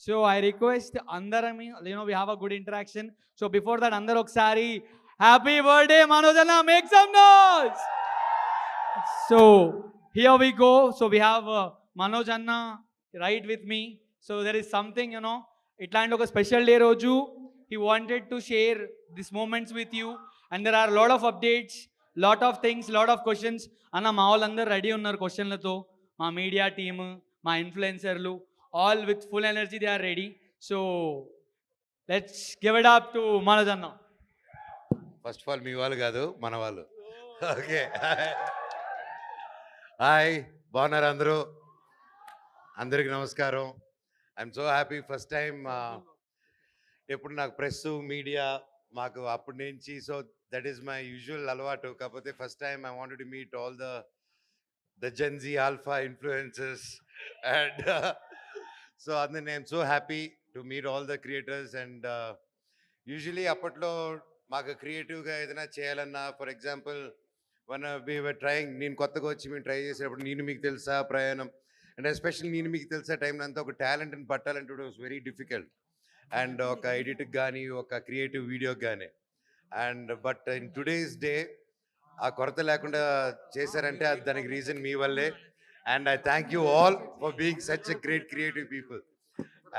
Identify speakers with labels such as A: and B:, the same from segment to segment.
A: So I request Andarami, we have a good interaction. So before that, Andar oksari, happy birthday, Manoj Anna, make some noise. So here we go. So we have Manoj Anna right with me. So there is something, ఇట్లాంటి ఒక special day రోజు he wanted to share these moments with you, and there are a lot of updates, lot of things, lot of questions. అన్న మా వాళ్ళందరూ ready ఉన్నారు క్వశ్చన్లతో, మా media team, మా ఇన్ఫ్లుయెన్సర్లు, all with full energy they are ready. So let's give it up to Manoj అన్న.
B: First of all మీ వాళ్ళు కాదు, మన వాళ్ళు. ఓకే, హాయ్, బాగున్నారు అందరూ? అందరికి నమస్కారం. I'm so happy. First time ఎప్పుడు నాకు ప్రెస్ మీడియా మాకు అప్పటి నుంచి, so that is my usual అలవాటు. కాకపోతే first time I wanted to meet all the Gen Z alpha influencers and so అందుకని I'm so happy to meet all the creators. And usually అప్పట్లో మాకు క్రియేటివ్గా ఏదైనా చేయాలన్నా, for example one we were trying, నేను కొత్తగా వచ్చి మేము ట్రై చేసేటప్పుడు నేను మీకు తెలుసా ప్రయాణం, అండ్ ఎస్పెషల్లీ నేను మీకు తెలుసా టైంలో అంతా ఒక టాలెంట్ని పట్టాలంటే it was very difficult. And ఒక ఎడిట్కి కానీ ఒక క్రియేటివ్ వీడియోకి కానీ. And but in today's day ఆ కొరత లేకుండా చేశారంటే అది దానికి రీజన్ మీ వల్లే. And I thank you all for being such a great creative people.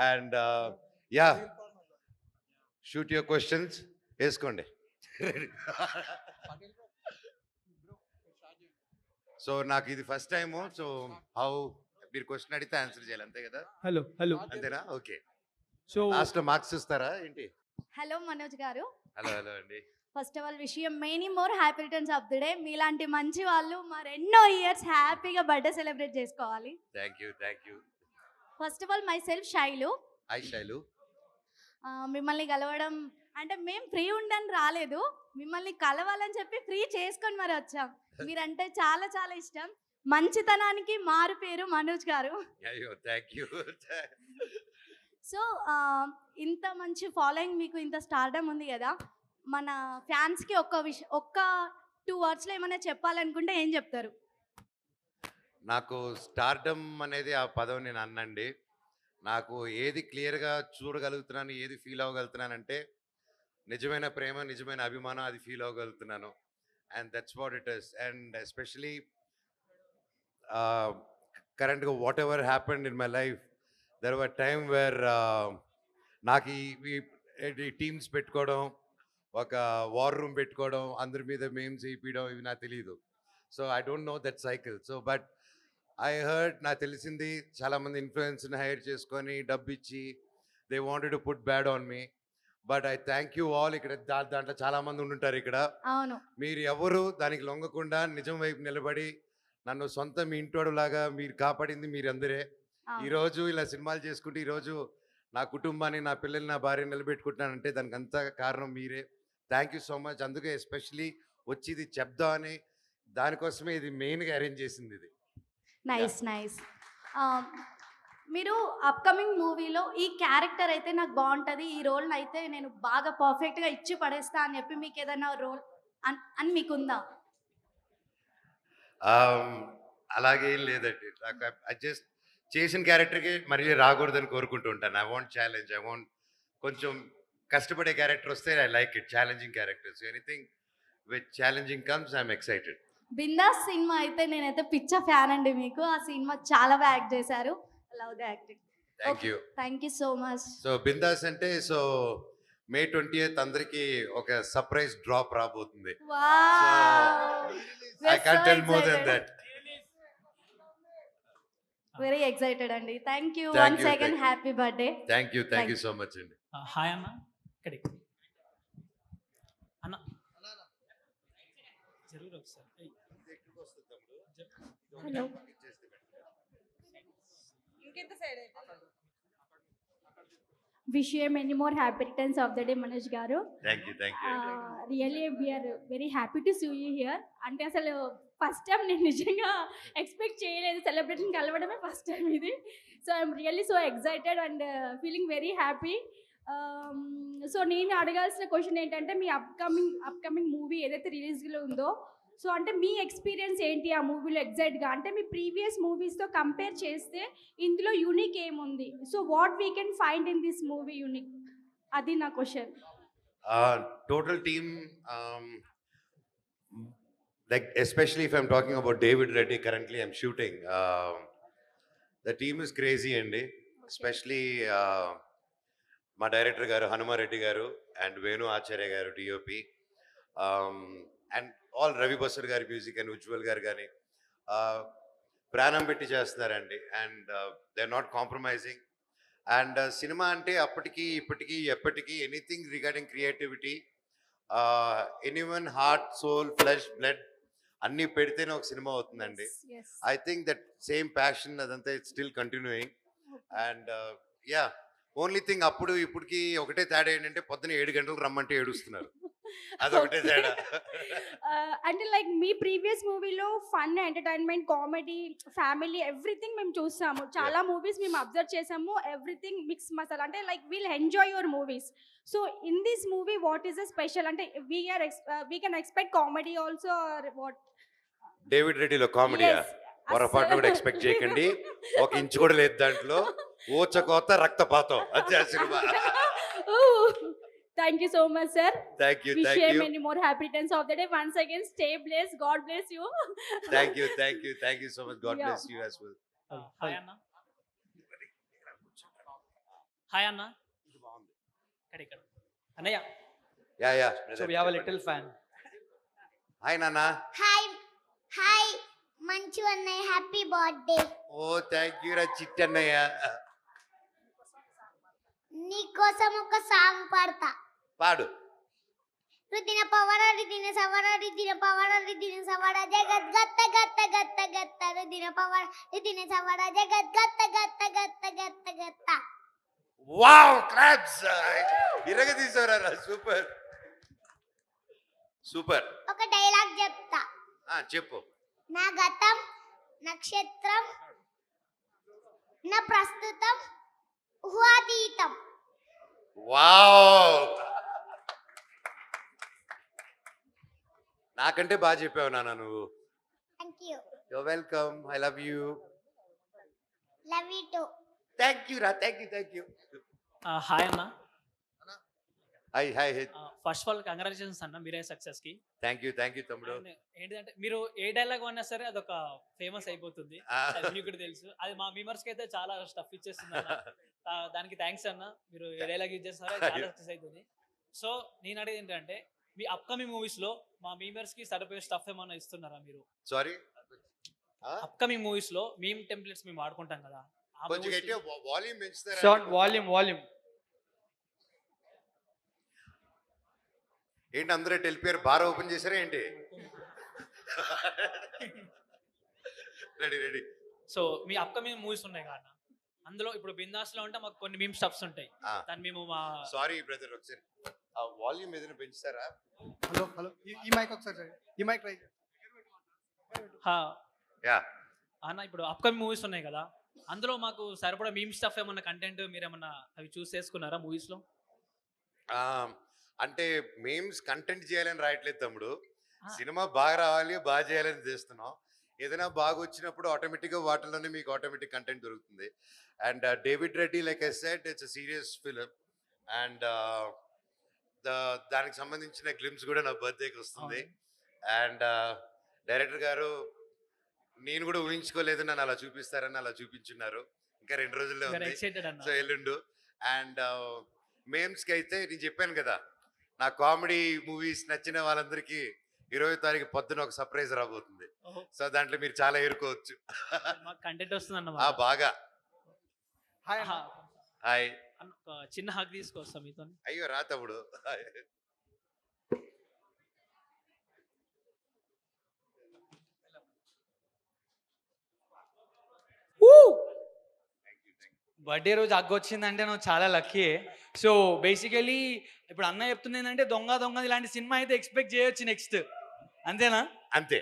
B: And yeah, shoot your questions, వేసుకోండి. సో నాకు ఇది ఫస్ట్ టైము. సో హౌ మీరు క్వశ్చన్ అడిగితే ఆన్సర్ చేయాలి, అంతే కదా?
A: హలో హలో,
B: అంతేనా? ఓకే.
A: సో
B: లాస్ట్ మార్క్స్ ఇస్తారా ఏంటి?
C: హలో మనోజ్ గారు,
B: హలో హలో అండి.
C: First of all wish you many more happy returns of the day. మీలాంటి మంచి వాళ్ళు మరెన్నో ఇయర్స్ హ్యాపీగా బర్త్డే సెలబ్రేట్ చేసుకోవాలి.
B: Thank you, thank you.
C: First of all my self Shailu.
B: Hi Shailu.
C: మిమ్మల్ని కలవడం అంటే మేము ఫ్రీ ఉండని రాలేదు, మిమ్మల్ని కలవాలని చెప్పి ఫ్రీ చేసుకొని మరి వచ్చాం. మీరంటే చాలా చాలా ఇష్టం. మంచితనానికి మారు పేరు మనోజ్ గారు.
B: అయ్యో, థ్యాంక్ యూ.
C: సో ఇంత మంచి ఫాలోయింగ్, మీకు ఇంత స్టార్డమ్ ఉంది కదా, మన ఫ్యాన్స్కి ఒక్క 2 wordsలో ఏమైనా చెప్పాలనుకుంటే ఏం చెప్తారు?
B: నాకు స్టార్డమ్ అనేది ఆ పదం నేను అన్నండి. నాకు ఏది క్లియర్గా చూడగలుగుతున్నాను, ఏది ఫీల్ అవ్వగలుగుతున్నానంటే నిజమైన ప్రేమ, నిజమైన అభిమానం, అది ఫీల్ అవ్వగలుగుతున్నాను. And that's what it is. And especially కరెంట్గా whatever happened in my life, there were time where నాకు ఈ టీమ్స్ పెట్టుకోవడం, ఒక వార్ రూమ్ పెట్టుకోవడం, అందరి మీద మేమ్స్ చేయించడం, ఇవి నాకు తెలియదు. So I don't know that cycle. So but I heard, నాకు తెలిసింది చాలామంది ఇన్ఫ్లుయెన్స్ని హైర్ చేసుకొని డబ్బు ఇచ్చి they wanted to put bad on me. But I thank you all. ఇక్కడ దాంట్లో చాలామంది ఉండుంటారు ఇక్కడ.
C: అవును,
B: మీరు ఎవరు దానికి లొంగకుండా నిజం వైపు నిలబడి నన్ను సొంత మీ ఇంటోడులాగా మీరు కాపాడింది మీరందరే. ఈరోజు ఇలా సినిమాలు చేసుకుంటే ఈరోజు నా కుటుంబాన్ని, నా పిల్లల్ని, నా భార్యని నిలబెట్టుకుంటున్నానంటే దానికి అంతా కారణం మీరే. Thank you so much. అందుకే ఎస్పెషలీ వచ్చి ఇది చెప్దామని, దానికోసమే ఇది మెయిన్గా అరేంజ్ చేసింది ఇది.
C: Nice nice. మీరు అప్కమింగ్ మూవీలో ఈ క్యారెక్టర్ అయితే నాకు బాగుంటుంది, ఈ రోల్ని అయితే నేను బాగా పర్ఫెక్ట్గా ఇచ్చి పడేస్తా అని చెప్పి మీకు ఏదైనా రోల్ అని మీకుందా?
B: అలాగే ఏం లేదండి. నాకు జస్ట్ చేసిన క్యారెక్టర్కి మళ్ళీ రాకూడదని కోరుకుంటూ ఉంటాను. I want challenge, I want కొంచెం కష్టపడే క్యారెక్టర్ వస్తే I like it. Challenging characters, anything with challenging comes, I'm excited.
C: Bindaas cinema అయితే నేనైతే పిచ్చ ఫ్యాన్ అండి మీకు. ఆ సినిమా చాలా బాగా యాక్ట్ చేశారు. Love the acting.
B: Thank you,
C: thank you so much.
B: So బిందాస్ అంటే, సో May 20th అందరికి ఒక సర్ప్రైజ్ డ్రాప్ రాబోతుంది. I can't tell more than that.
C: Very excited అండి. Thank you
B: Thank
C: once
B: you,
C: again.
B: thank you.
C: Happy birthday.
B: Thank you so much అండి.
A: Hi అన్న, ఇక్కడికి అన్న జరూరు ఒకసారి.
C: Hello, wish you many more happy returns of the day Manoj garu.
B: Thank you, thank you.
C: Really we're very happy to see you here. అంటే అసలు first time నేను నిజంగా ఎక్స్పెక్ట్ చేయలేదు, సెలబ్రేషన్ కలవడమే ఫస్ట్ టైం ఇది. So I'm really so excited and feeling very happy. So నేను అడగాల్సిన question ఏంటంటే, మీ అప్కమింగ్ మూవీ ఏదైతే రిలీజ్లో ఉందో
D: సో అంటే మీ ఎక్స్పీరియన్స్ ఏంటి ఆ మూవీలో ఎగ్జాక్ట్గా? అంటే మీ ప్రీవియస్ మూవీస్తో కంపేర్ చేస్తే ఇందులో యూనిక్ ఏముంది? So what we can find in this movie unique? అది నా question.
B: Total team, like especially if I'm talking about David Reddy, currently I'm shooting. The team is crazy, and especially my director garu Hanuma Reddy garu and Venu Acharya garu DOP, and all Ravi Basar garu music and Ujjwal garu gani ప్రాణం పెట్టి చేస్తున్నారండి, and they're not compromising. And cinema అంటే అప్పటికి ఇప్పటికీ ఎప్పటికీ anything regarding creativity, anyone heart soul flesh blood అన్నీ పెడితేనే ఒక సినిమా అవుతుందండి. I think that same passion అదంతా it's still continuing. And yeah, only thing అప్పుడు ఇప్పటికి ఒకటే తేడా ఏంటంటే పొద్దున 7 గంటలకు రమ్మంటే ఏడుస్తున్నారు, అదొకటే తేడా.
D: అంటే లైక్ మీ ప్రీవియస్ మూవీలో fun, entertainment, comedy, family everything మేము చూసాము. చాలా మూవీస్ మేము అబ్జర్వ్ చేసాము. ఎవ్రీథింగ్ మిక్స్ మసాలా, అంటే like we'll enjoy your movies. So in this movie what is the special? అంటే we can expect comedy also or what?
B: David రెడ్డిలో కామెడీయా? పొరపాటు కూడా ఎక్స్పెక్ట్ చేయకండి, ఒక ఇంచు కూడా లేదు దాంట్లో. ఊచకోత రక్తపాతం అదే ఆ cinema.
D: Thank you so much, sir.
B: Thank you,
D: Wish
B: thank
D: you
B: you.
D: many more happy returns of the day. Once again, stay blessed. God bless you.
B: Thank you, thank you, thank you so much. God
D: Yeah.
B: bless you as well.
E: Hi అన్న. Hi అన్న. ఇక్కడ అన్నయ్య.
B: Yeah.
A: So we have a little fan.
B: Hi, Nana.
F: Hi మంచు అన్నయ్య, happy birthday.
B: Oh, thank you, రా చిట్టన్నయ్య.
F: నీకోసం ఒక song పాడతా.
B: పాడు.
F: రుదిన పవర రిదిన సవర రిదిన పవర రిదిన సవర జగత్ గత్త గత్త గత్త గత్త రుదిన పవర రిదిన సవర జగత్ గత్త గత్త గత్త గత్త గత్త.
B: Wow, claps. ఇరగ తీసారా, సూపర్ సూపర్.
F: ఒక డైలాగ్ చెప్తా.
B: చెప్పు.
F: నా గతం నక్షత్రం, నా ప్రస్తుతం ఊహాతీతం.
B: వావ్, నాకంటే బాగా చెప్పావు నాన్న నువ్వు.
F: Thank you.
B: You're welcome. I love you.
F: Love you to.
B: Thank you రా, thank you.
E: హాయ్ అన్న.
B: Hi.
E: First of all congratulations అన్న, మీరే సక్సెస్ కి.
B: Thank you తమ్ముడు.
E: And ఏంటిదంటే మీరు ఏ డైలాగ్ అన్నా సరే అదొక ఫేమస్ అయిపోతుంది, అది మీకు కూడా తెలుసు. అది మా మీమర్స్ కి అయితే చాలా స్టఫ్ ఇచ్చేస్తుంది అన్న. దానికి థ్యాంక్స్ అన్న, మీరు ఏ డైలాగ్ యూజ్ చేస్తారో చాలా సక్సెస్ అవుతుంది. సో నేను అడిగేది ఏంటంటే మీ అప్కమింగ్ మూవీస్ లో మా మీమర్స్ కి సరిపోయే స్టఫ్ ఏమన్నా ఇస్తున్నారా మీరు?
B: సారీ,
E: అప్కమింగ్ మూవీస్ లో మీమ్ టెంప్లెట్స్ మేము వాడుకుంటాం కదా, ఆ
B: కొంచెం
E: movies
B: గట్టిగా
E: లో-
B: వాల్యూమ్ పెంచుతారా?
A: Short volume.
B: ఏంటి అందరూ వెళ్ళిపోయారు, బార్ ఓపెన్ చేశారా ఏంటి? రెడీ.
E: సో మీ అప్కమింగ్ మూవీస్ ఉన్నాయి కదా, అందులో ఇప్పుడు బిందాస్ లో ఉంటే మాకు కొన్ని మీమ్ స్టఫ్స్ ఉంటాయి, దాన్ని మేము మా
B: సారీ బ్రదర్, ఒకసారి ఆ వాల్యూమ్ ఏదైనా పెంచుతారా?
G: హలో ఈ మైక్ ఒకసారి ఈ మైక్ ట్రై.
B: యా
E: అన్న ఇప్పుడు అప్కమింగ్ మూవీస్ ఉన్నాయి కదా, అందులో మాకు సరిపడా మీమ్ స్టఫ్ ఏమన్నా కంటెంట్ మీరేమన్నా అవి చూస్ చేసుకున్నారా మూవీస్ లో?
B: అంటే మేమ్స్ కంటెంట్ చేయాలని రాయట్లేదు తమ్ముడు,
E: ఆ.
B: సినిమా బాగా రావాలి, బాగా చేయాలని చేస్తున్నాం. ఏదైనా బాగా వచ్చినప్పుడు ఆటోమేటిక్గా వాటిలోనే మీకు ఆటోమేటిక్ కంటెంట్ దొరుకుతుంది. And David Reddy, like I said, it's a serious film. And దానికి సంబంధించిన గ్లిమ్స్ కూడా నా బర్త్డేకి వస్తుంది. అండ్ డైరెక్టర్ గారు నేను కూడా ఊహించుకోలేదు నన్ను అలా చూపిస్తారని, అలా చూపించున్నారు. ఇంకా 2 రోజుల్లో ఉంది,
E: ఎక్సైటెడ్ అన్న.
B: సో ఎల్లుండు. అండ్ మేమ్స్కి అయితే నేను చెప్పాను కదా, నా కామెడీ మూవీస్ నచ్చిన వాళ్ళందరికీ 20వ తారీఖు పొద్దున ఒక సర్ప్రైజ్ రాబోతుంది.
E: ఓహో.
B: సో దాంట్లో మీరు చాలా ఎరుకోవచ్చు.
E: మాకు కంటెంట్ వస్తుంది అన్న.
B: బాగా.
G: హాయ్ అన్న.
B: హాయ్.
E: ఒక చిన్న హక్ తీసుకొస్తాం మీతో.
B: అయ్యో రా తమ్ముడు.
A: బర్త్డే రోజు అగ్గ వచ్చిందంటే నువ్వు చాలా లక్కీ. సో బేసికలీ ఇప్పుడు అన్న చెప్తుంది ఏంటంటే దొంగ ఇలాంటి సినిమా అయితే ఎక్స్పెక్ట్ చేయొచ్చు నెక్స్ట్, అంతేనా?
B: అంతే.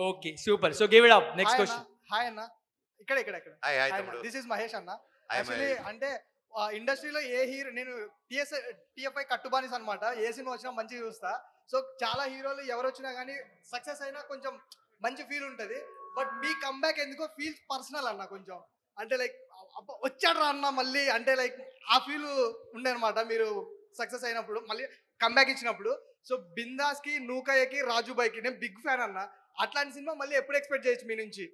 A: Okay, super. So give it up. Next
G: hi
A: question.
G: అన్న. హాయ్ అన్న. ఇక్కడ
B: హాయ్ తమ్ముడు.
G: దిస్ ఇస్ మహేష్ అన్న.
B: Hi
G: actually
B: Mahesh.
G: అంటే ఇండస్ట్రీలో ఏ హీరో నేను టిఎఫ్ఐ కట్టుబానిస్ అనమాట. ఏ సినిమా వచ్చినా మంచిగా చూస్తా. సో చాలా హీరోలు ఎవరు వచ్చినా కానీ సక్సెస్ అయినా కొంచెం మంచి ఫీల్ ఉంటుంది. బట్ మీ కంబ్యాక్ ఎందుకో ఫీల్ పర్సనల్ అన్న కొంచెం. అంటే లైక్ వచ్చాడు రా అన్న మళ్ళీ అంటే లైక్ ఆ ఫీల్ ఉండే అనమాట మీరు సక్సెస్ అయినప్పుడు మళ్ళీ కంబ్యాక్ ఇచ్చినప్పుడు. సో బిందాస్కి, నూకయ్యకి, రాజుబాయ్కి నేను బిగ్ ఫ్యాన్ అన్న. అట్లాంటి సినిమా మళ్ళీ ఎప్పుడు ఎక్స్పెక్ట్ చేయొచ్చు మీ నుంచి?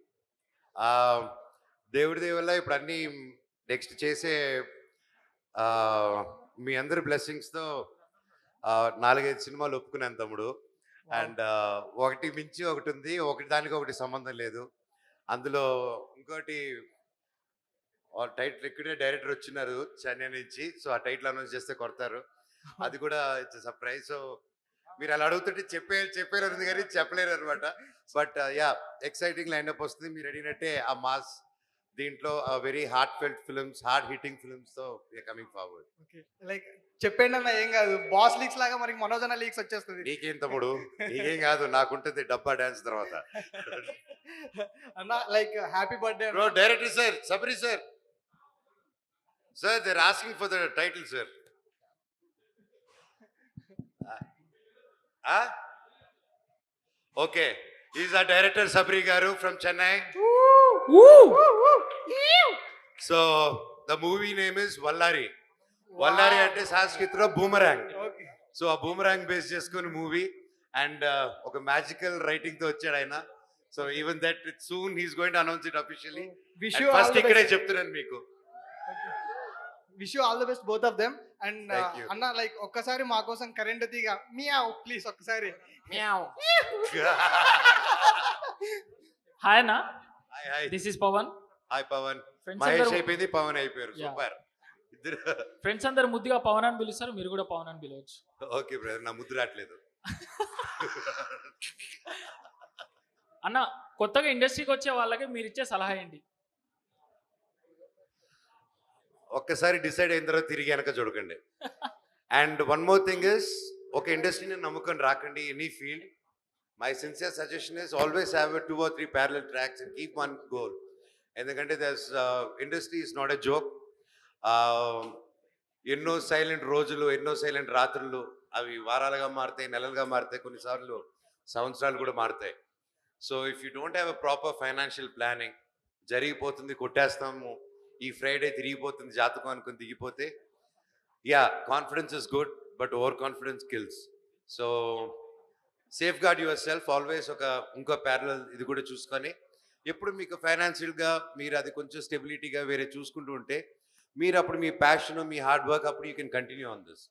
B: దేవుడి వల్ల ఇప్పుడు అన్నీ నెక్స్ట్ చేసే మీ అందరి బ్లెస్సింగ్స్తో 4-5 సినిమాలు ఒప్పుకున్నాను తమ్ముడు. అండ్ ఒకటి మించి ఒకటి ఉంది, ఒకటి దానికి ఒకటి సంబంధం లేదు. అందులో ఇంకోటి టైటిల్ ఇక్కడే డైరెక్టర్ వచ్చినారు చెన్నై నుంచి. సో ఆ టైటిల్ అనౌన్స్ చేస్తే కొడతారు. అది కూడా ఇట్స్ సర్ప్రైజ్. సో మీరు అలా అడుగుతుంటే చెప్పారు కానీ చెప్పలేరు అనమాట. బట్ యా, ఎక్సైటింగ్ లైన్అప్ వస్తుంది. మీరు అడిగినట్టే ఆ మాస్ దీంట్లో very heart felt films, heart hitting films తో కమింగ్ ఫార్వర్డ్.
G: ఓకే, లైక్ చెప్పండి అన్న, ఏం కాదు. బాస్ లీక్స్ లాగా మనకి మనోజ్ అన్న లీక్స్ వచ్చేస్తుంది.
B: నీకేం తమ్ముడు, నీకేం కాదు, నాకుంటుంది డబ్బా డాన్స్ తర్వాత.
G: అన్న like happy birthday
B: bro. Director sir, Sabari sir, they are asking for the title sir. Okay, is a director Sabari garu from Chennai. So the movie name is Vallari. Vallari అంటే సంస్కృతిలో బూమరాంగ్. సో ఆ బూమరాంగ్ బేస్ చేసుకుని మూవీ. అండ్ ఒక మ్యాజికల్ రైటింగ్ తో వచ్చాడు ఆయన. So even that it soon he's going to announce it officially. First ఇక్కడే చెప్తున్నాను మీకు.
G: Wish you all the best both of them. And అన్న లైక్ ఒక్కసారి మా కోసం కరెంట్ తీగ మియావ్ ప్లీజ్ ఒక్కసారి.
E: హాయ్ అన్న,
B: hi.
E: This is Pavan.
B: Hi Pavan.
E: Friends
B: Mahesh
E: అందరూ
B: అయిపోయింది, పవన్ అయిపోయారు. సూపర్. ఇద్దరు
E: ఫ్రెండ్స్ అందరు ముద్దుగా పవన్ అని పిలుస్తారు, మీరు కూడా పవన్ అని పిలవచ్చు.
B: ఓకే బ్రదర్, నా ముద్దు రావట్లేదు.
E: అన్న, కొత్తగా ఇండస్ట్రీకి వచ్చే వాళ్ళకి మీరు ఇచ్చే సలహా ఏంటి?
B: ఒక్కసారి డిసైడ్ అయిన తర్వాత తిరిగి వెనక చూడకండి. And one more thing is, ఒక ఇండస్ట్రీని నమ్ముకొని రాకండి. Any field, my sincere suggestion is always have 2 or 3 parallel tracks and keep one goal. ఎందుకంటే industry is not a joke. ఎన్నో సైలెంట్ రోజులు, ఎన్నో సైలెంట్ రాత్రులు, అవి వారాలుగా మారుతాయి, నెలలుగా మారుతాయి, కొన్నిసార్లు సంవత్సరాలు కూడా మారుతాయి. So if you don't have a proper financial planning, జరిగిపోతుంది, కొట్టేస్తాము, ఈ ఫ్రైడే తిరిగిపోతుంది జాతకం అనుకుని దిగిపోతే, yeah, confidence is good but over confidence kills. So safeguard yourself always. ఇంకో ప్యారలల్ ఇది కూడా చూసుకొని, ఎప్పుడు మీకు ఫైనాన్షియల్గా మీరు అది కొంచెం స్టెబిలిటీగా వేరే చూసుకుంటూ ఉంటే, మీరు అప్పుడు మీ ప్యాషన్, మీ హార్డ్ వర్క్, అప్పుడు you can continue on this.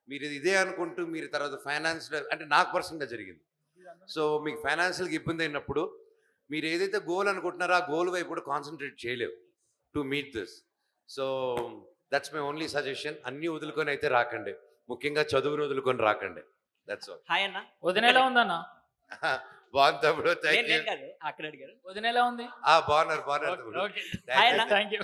B: మీరు ఇదే అనుకుంటూ మీరు తర్వాత ఫైనాన్స్, అంటే నాకు పర్సనల్గా జరిగింది. సో మీకు ఫైనాన్షియల్గా ఇబ్బంది అయినప్పుడు మీరు ఏదైతే గోల్ అనుకుంటున్నారో ఆ గోల్ వైపు కూడా కాన్సన్ట్రేట్ చేయలేవు to meet this. So that's my only suggestion. అన్నీ వదులుకొని అయితే రాకండి, ముఖ్యంగా చదువును వదులుకొని రాకండి. That's all.
E: హాయ్ అన్న, వదిన ఎలా ఉందన్న?
B: బాగుంది తమ్ముడు, థ్యాంక్ యూ.
E: అక్కడ అడిగారు, వదిన ఎలా ఉంది?
B: బాగున్నారు.
E: Thank you.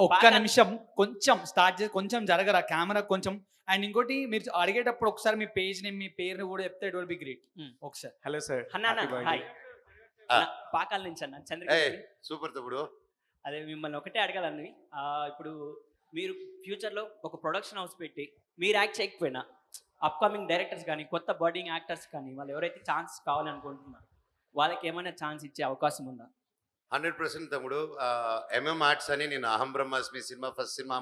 A: ఒక్క నిమిషం కొంచెం స్టార్ట్ చేసి కొంచెం జరగరా కెమెరా కొంచెం. అండ్ ఇంకోటి, మీరు అడిగేటప్పుడు ఒకసారి మీ పేజ్ నేమ్, మీ పేరుని కూడా చెప్తే ఇట్ విల్ బి గ్రేట్. ఒకసారి.
H: Hello sir.
E: హాయ్, పాకాల నుంచి అన్న, చంద్రగిరి.
B: సూపర్ తమ్ముడు.
E: అదే మిమ్మల్ని ఒకటే అడగాలని, ఇప్పుడు మీరు ఫ్యూచర్లో ఒక ప్రొడక్షన్ హౌస్ పెట్టి మీరు యాక్ట్ చేయకపోయినా అప్కమింగ్ డైరెక్టర్స్ కానీ, కొత్త బర్డింగ్ యాక్టర్స్ కానీ, వాళ్ళు ఎవరైతే ఛాన్స్ కావాలనుకుంటున్నారు వాళ్ళకి ఏమైనా ఛాన్స్ ఇచ్చే అవకాశం ఉందా?
B: 100% తమ్ముడు. ఎంఎం ఆర్ట్స్ అని, నేను అహం బ్రహ్మాస్మి సినిమా, ఫస్ట్ సినిమా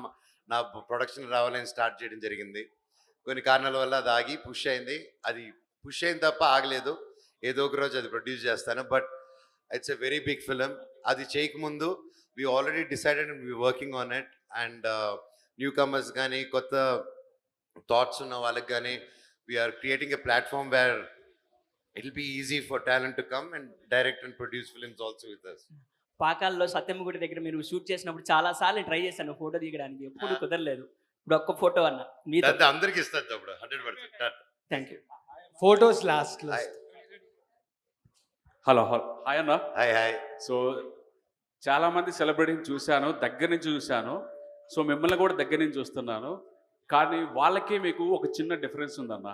B: నా ప్రొడక్షన్ రావాలని స్టార్ట్ చేయడం జరిగింది. కొన్ని కారణాల వల్ల అది ఆగి పుష్ అయింది. అది పుష్ అయింది తప్ప ఆగలేదు. ఏదో ఒక రోజు అది ప్రొడ్యూస్ చేస్తాను. But it's a very big film. అది చేయకముందు we already decided and we working on it. And newcomers కానీ, కొత్త థాట్స్ ఉన్న వాళ్ళకి కానీ, we're creating a platform where it will be easy for talent to come and direct and produce films also with us.
E: పాకాల్లో సత్యమ్మగుడి దగ్గర మీరు shoot చేసినప్పుడు చాలా సార్లు ట్రై చేశాను ఫోటో దిగడానికి, ఎప్పుడు కుదరలేదు. ఇప్పుడు ఒక్క ఫోటో అన్న మీతో.
B: అందరికి ఇస్తాను తమ్ముడు, 100%.
E: Thank you.
A: Photos last.
H: Hello hi అన్న.
B: హాయ్.
H: సో చాలా మంది సెలబ్రిటీని చూశాను, దగ్గర నుంచి చూశాను. సో మిమ్మల్ని కూడా దగ్గర నుంచి చూస్తున్నాను. కానీ వాళ్ళకి మీకు ఒక చిన్న డిఫరెన్స్ ఉందన్న.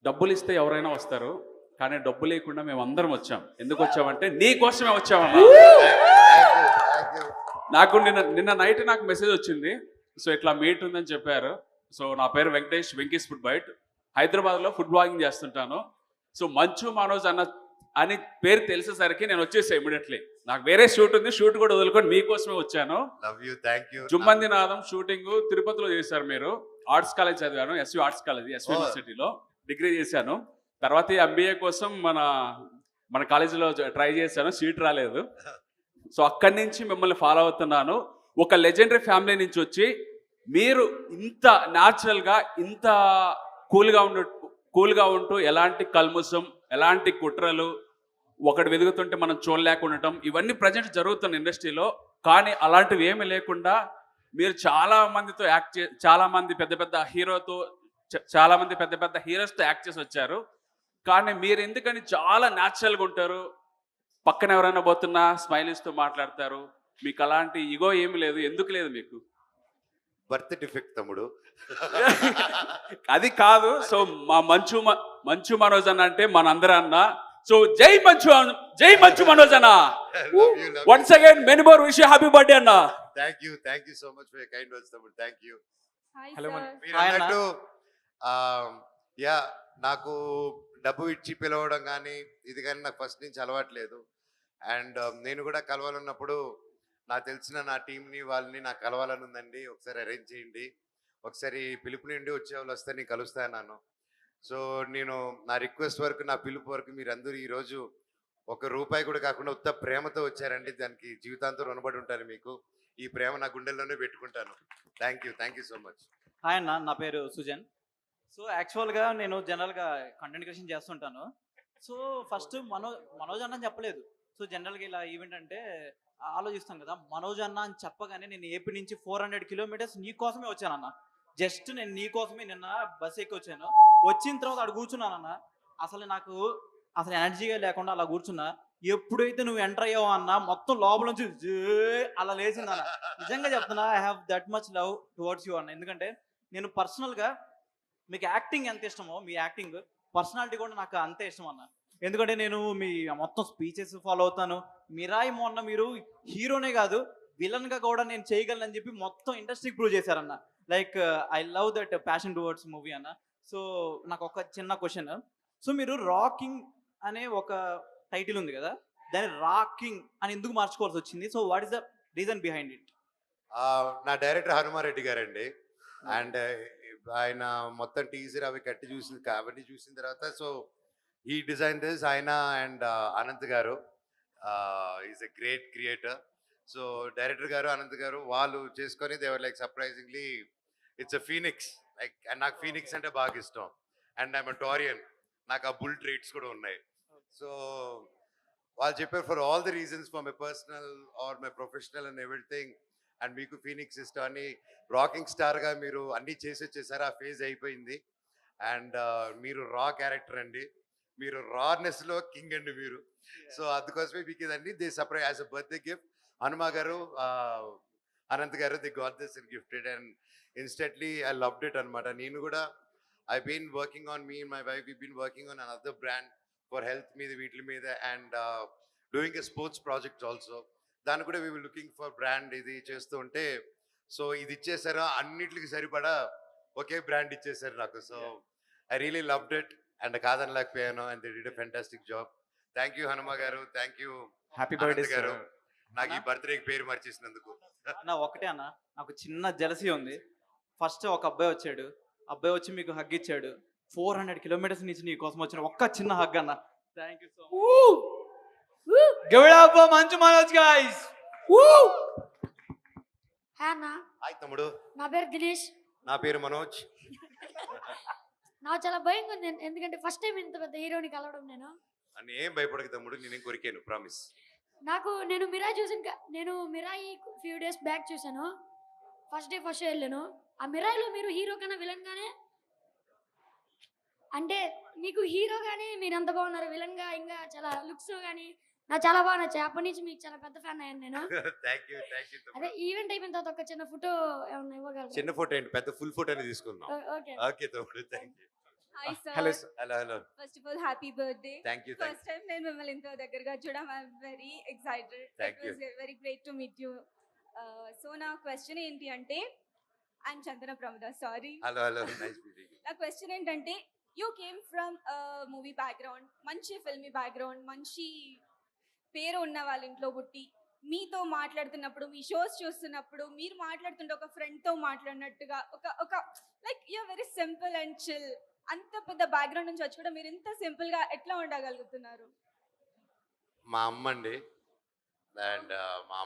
H: డబ్బులు ఇస్తే ఎవరైనా వస్తారు, కానీ డబ్బు లేకుండా మేము అందరం వచ్చాం. ఎందుకు వచ్చామంటే నీ కోసమే వచ్చామన్నా. నాకు నిన్న నైట్ నాకు మెసేజ్ వచ్చింది. సో ఇట్లా మీట్ ఉందని చెప్పారు. సో నా పేరు వెంకటేష్, వెంకీస్ ఫుడ్ బైట్. హైదరాబాద్లో ఫుడ్ బ్లాగింగ్ చేస్తుంటాను. సో మంచు మనోజ్ అని పేరు తెలిసేసరికి నేను వచ్చేసా ఇమీడియట్లీ. నాకు వేరే షూట్ ఉంది, షూట్ కూడా వదులుకొని మీకోసమే వచ్చాను.
B: Love you, thank you.
H: Jhummandi Naadam shooting తిరుపతిలో చేశారు మీరు. ఆర్ట్స్ కాలేజ్ చదివాను, ఎస్వి ఆర్ట్స్ కాలేజ్, ఎస్వి యూనివర్సిటీలో డిగ్రీ చేశాను. తర్వాత ఎంబీఏ కోసం మన కాలేజీలో ట్రై చేశాను, సీట్ రాలేదు. సో అక్కడి నుంచి మిమ్మల్ని ఫాలో అవుతున్నాను. ఒక లెజెండరీ ఫ్యామిలీ నుంచి వచ్చి మీరు ఇంత న్యాచురల్గా, ఇంత కూల్గా ఉంటూ ఎలాంటి కల్ముసం, ఎలాంటి కుట్రలు, ఒకటి వెతుకుతుంటే మనం చూడలేకుండటం, ఇవన్నీ ప్రజెంట్ జరుగుతున్న ఇండస్ట్రీలో. కానీ అలాంటివి ఏమీ లేకుండా మీరు చాలా మందితో చాలా మంది పెద్ద పెద్ద హీరోస్తో యాక్ట్ చేసి వచ్చారు. కానీ మీరు ఎందుకని చాలా న్యాచురల్గా ఉంటారు. పక్కన ఎవరైనా పోతున్నా స్మైల్ ఇస్తూ మాట్లాడతారు. మీకు అలాంటి ఇగో ఏమి లేదు. ఎందుకు లేదు మీకు?
B: బర్త్ డిఫెక్ట్ తమ్ముడు.
H: అది కాదు. సో మా మంచు మనోజ్ అన్న అంటే మనందరూ అన్న. సో జై మంచు మనోజ్ అన్న. Once again many more wish you happy birthday అన్న.
B: Thank you so much for your kind words తమ్ముడు. Thank you.
A: హలో
B: మీరు అన్నట్టు యా, నాకు డబ్బు ఇచ్చి పిలవడం కానీ ఇది కానీ నాకు ఫస్ట్ నుంచి అలవాట్లేదు. అండ్ నేను కూడా కలవాలన్నప్పుడు నాకు తెలిసిన నా టీంని వాళ్ళని నాకు కలవాలని ఉందండి, ఒకసారి అరేంజ్ చేయండి, ఒకసారి పిలుపు నుండి వచ్చే వాళ్ళు వస్తే నేను కలుస్తాను. సో నేను నా రిక్వెస్ట్ వరకు, నా పిలుపు వరకు మీరందరూ ఈరోజు ₹1 కూడా కాకుండా ఉత్త ప్రేమతో వచ్చారండి. దానికి జీవితాంతం రుణపడి ఉంటాను మీకు. ఈ ప్రేమ నా గుండెల్లోనే పెట్టుకుంటాను. Thank you so much.
I: Hi అన్న, నా పేరు సుజన్. సో యాక్చువల్గా నేను జనరల్గా కంటెంట్ క్రియేషన్ చేస్తుంటాను. సో ఫస్ట్ మనోజ్ అన్న అని చెప్పలేదు. సో జనరల్గా ఇలా ఈవెంట్ అంటే ఆలోచిస్తాం కదా, మనోజ్ అన్న అని చెప్పగానే నేను ఏపీ నుంచి 400 కిలోమీటర్స్ నీ కోసమే వచ్చానన్న. జస్ట్ నేను నీ కోసమే నిన్న బస్ ఎక్కి వచ్చాను. వచ్చిన తర్వాత అక్కడ కూర్చున్నానన్న. నాకు అసలు ఎనర్జీగా లేకుండా అలా కూర్చున్నా. ఎప్పుడైతే నువ్వు ఎంటర్ అయ్యావో అన్న, మొత్తం లోపల నుంచి అలా లేచిందన్న. నిజంగా చెప్తున్నా, I have that much love towards you అన్న. ఎందుకంటే నేను పర్సనల్గా మీకు యాక్టింగ్ ఎంత ఇష్టమో, మీ యాక్టింగ్ పర్సనాలిటీ కూడా నాకు అంతే ఇష్టం అన్న. ఎందుకంటే నేను మీ మొత్తం స్పీచెస్ ఫాలో అవుతాను. మిరాయి మొన్న మీరు హీరోనే కాదు, విలన్గా కూడా నేను చేయగలనని చెప్పి మొత్తం ఇండస్ట్రీకి ప్రూవ్ చేశారన్న. Like I love that passion towards movie అన్న. సో నాకు ఒక చిన్న క్వశ్చన్. సో మీరు రాకింగ్ అనే ఒక టైటిల్ ఉంది కదా, దాన్ని రాకింగ్ అని ఎందుకు మార్చుకోవాల్సి వచ్చింది? So what is the reason behind it?
B: నా డైరెక్టర్ హనుమారెడ్డి గారండి. అండ్ ఆయన మొత్తం టీజర్ అవి కట్టి అవన్నీ చూసిన తర్వాత సో ఈ డిజైన్ దిస్ ఆయన and Anant garu is a great creator. So director garu, Anant garu వాళ్ళు చేసుకొని దేవర్ like surprisingly it's a phoenix. Like నాకు ఫీనిక్స్ అంటే బాగా ఇష్టం. అండ్ ఐఎమ్ టోరియన్, నాకు ఆ బుల్ ట్రేట్స్ కూడా ఉన్నాయి. సో వాళ్ళు చెప్పారు for all the reasons, for my personal or my professional and everything. And మీకు ఫీనిక్స్ ఇష్టం అని రాకింగ్ స్టార్గా మీరు అన్నీ చేసి వచ్చేసారు. ఆ ఫేజ్ అయిపోయింది. అండ్ మీరు రా క్యారెక్టర్ అండి, మీరు రానెస్లో కింగ్ అండి మీరు. సో అందుకోసమే మీకు ఇదండి they surprise as a birthday gift. Hanuma గారు, అనంత్ గారు, they got this and gifted and instantly I loved it అనమాట. నేను కూడా I been working on me and my wife, we been working on another brand for health మీద, వీటి మీద, and doing a sports project also. దాన్ని కూడా we will looking for brand ఇది చేస్తూ ఉంటే సో ఇది ఇచ్చేసారు, అన్నిటికి సరిపడా ఒకే బ్రాండ్ ఇచ్చేసారు నాకు. So I really loved it and కాదనలేకపోయాను. And they did a fantastic job. Thank you Hanuma garu, thank you
I: happy birthday
B: గారు, నాకు ఈ బర్త్డేకి పేరు మార్చేసినందుకు.
I: అన్న ఒకటే అన్న, నాకు చిన్న జలసీ ఉంది. ఫస్ట్ ఒక అబ్బాయి వచ్చాడు, అబ్బాయి వచ్చి మీకు హగ్ ఇచ్చాడు. 400 కిలోమీటర్స్ నుంచి నీ కోసం వచ్చిన ఒక్క చిన్న హగ్ అన్న. Thank you so much.
A: Give it up for Manchu Manoj, guys. Woo!
C: Hi అన్న,
B: హాయ్ తమ్ముడు.
C: నా పేరు దినేష్.
B: నా పేరు మనోజ్.
C: నాకు చాలా భయంగా ఉంది, ఎందుకంటే ఫస్ట్ టైం ఇంత పెద్ద హీరోని కలవడం.
B: అని ఏం భయపడక తమ్ముడు, నేనేం కొరికాను, ప్రామిస్.
C: నేను మిరాయి ఫ్యూ డేస్ బ్యాక్ చూసాను. ఫస్ట్ డే వెళ్ళాను. ఆ మిరాయిలో మీరు హీరో కన్నా విలన్ గానే, అంటే మీకు హీరో గానీ మీరు ఎంత బాగున్నారు, విలన్ గా ఇంకా చాలా లుక్స్ కానీ నాకు చాలా బాగా నచ్చాయి. అప్పటి నుంచి మీకు చాలా పెద్ద ఫ్యాన్ అయ్యాను నేను. అదే ఈవెంట్ అయిపోయిన తర్వాత ఒక చిన్న ఫోటో ఏమన్నా ఇవ్వగలరు?
B: చిన్న ఫోటో ఏంటి, పెద్ద ఫుల్ ఫోటో అనేది తీసుకుందాం.
C: ఓకే
B: ఓకే తమ్ముడు, thank you.
D: Hi sir.
B: Hello.
D: First of all, happy birthday.
B: Thank you.
D: First time నేను మిమ్మల్ని ఇంత దగ్గరగా చూడడం, I'm very excited.
B: Thank
D: It was very great to meet you. So నా క్వశ్చన్ ఏంటి అంటే, I'm Chandana Pramada, sorry.
B: Hello nice meeting.
D: నా question ఏంటంటే, you came from movie background, మంచి ఫిల్మీ బ్యాక్గ్రౌండ్, మంచి పేరు ఉన్న వాళ్ళ ఇంట్లో పుట్టి, మీతో మాట్లాడుతున్నప్పుడు, మీ షోస్ చూస్తున్నప్పుడు, మీరు మాట్లాడుతుంటే ఒక ఫ్రెండ్తో మాట్లాడినట్టుగా, ఒక ఒక like you're very simple and chill. అంత పెద్ద బ్యాక్గ్రౌండ్ నుంచి వచ్చి కూడా మీరు ఇంత సింపుల్గా ఎట్లా ఉండగలుగుతున్నారు?
B: మా అమ్మ అండి, అండ్ మా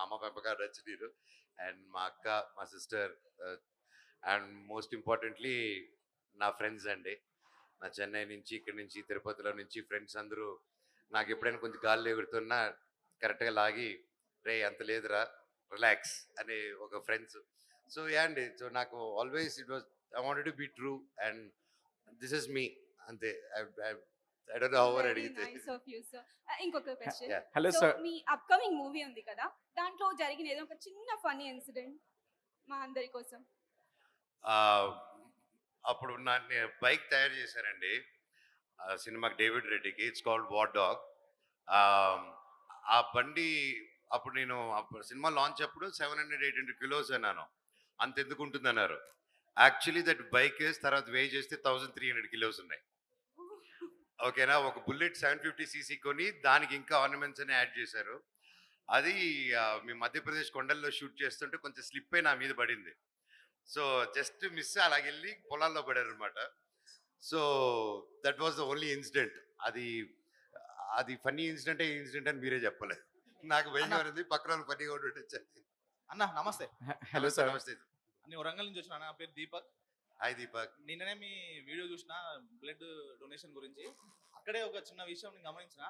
B: అమ్మ పెంపకాలు రచనీరు, అండ్ మా అక్క, మా సిస్టర్, అండ్ మోస్ట్ ఇంపార్టెంట్లీ నా ఫ్రెండ్స్ అండి. నా చెన్నై నుంచి, ఇక్కడి నుంచి, తిరుపతిలో నుంచి ఫ్రెండ్స్ అందరూ నాకు ఎప్పుడైనా కొంచెం గాల్లో ఎగురుతున్నా కరెక్ట్గా లాగి, రే అంత లేదురా రిలాక్స్ అనే ఒక ఫ్రెండ్స్. సో యా అండి, సో నాకు always it was I wanted to be true and this is me, అంతే. I don't know how
D: Very
B: అడిగితే.
D: nice of you, sir. ఇంకొక question.
B: Yeah.
J: Hello
D: so
J: sir.
D: మీ upcoming movie ఉంది కదా, దాంట్లో జరిగిన ఏదో ఒక చిన్న ఫన్నీ ఇన్సిడెంట్ మా అందరి కోసం.
B: ఆ, అప్పుడు నా బైక్ తయారు చేశారండి సినిమాకి, డేవిడ్ రెడ్డికి. It's called war dog. ఆ బండి అప్పుడు నేను సినిమా లాంచ్ అప్పుడు 700-800 కిలోస్ అన్నాను. అంత ఎందుకు ఉంటుంది అన్నారు. యాక్చువల్లీ దట్ బైక్ తర్వాత వే చేస్తే 1300 కిలోస్ ఉన్నాయి. ఓకేనా, ఒక బుల్లెట్ 750cc కొని దానికి ఇంకా ఆర్నమెంట్స్ అని యాడ్ చేశారు. అది మేము మధ్యప్రదేశ్ కొండల్లో షూట్ చేస్తుంటే కొంచెం స్లిప్ అయి నా మీద పడింది. సో జస్ట్ మిస్ అలాగెళ్ళి పొలాల్లో పడారు అనమాట. So that was the only incident. అది ఫన్నీ ఇన్సిడెంట్ అని మీరే చెప్పలేదు. నాకు భయంగా ఉంది, పక్కన వాళ్ళు ఫన్నీగా ఉండి.
K: అన్న నమస్తే.
J: Hello sir.
B: నమస్తే.
K: నేను వరంగల్ నుంచి వచ్చిన. నా పేరు దీపక్.
B: హాయ్ దీపక్.
K: నిన్ననే మీ వీడియో చూసిన బ్లడ్ డొనేషన్ గురించి. అక్కడే ఒక చిన్న విషయం నేను గమనించిన,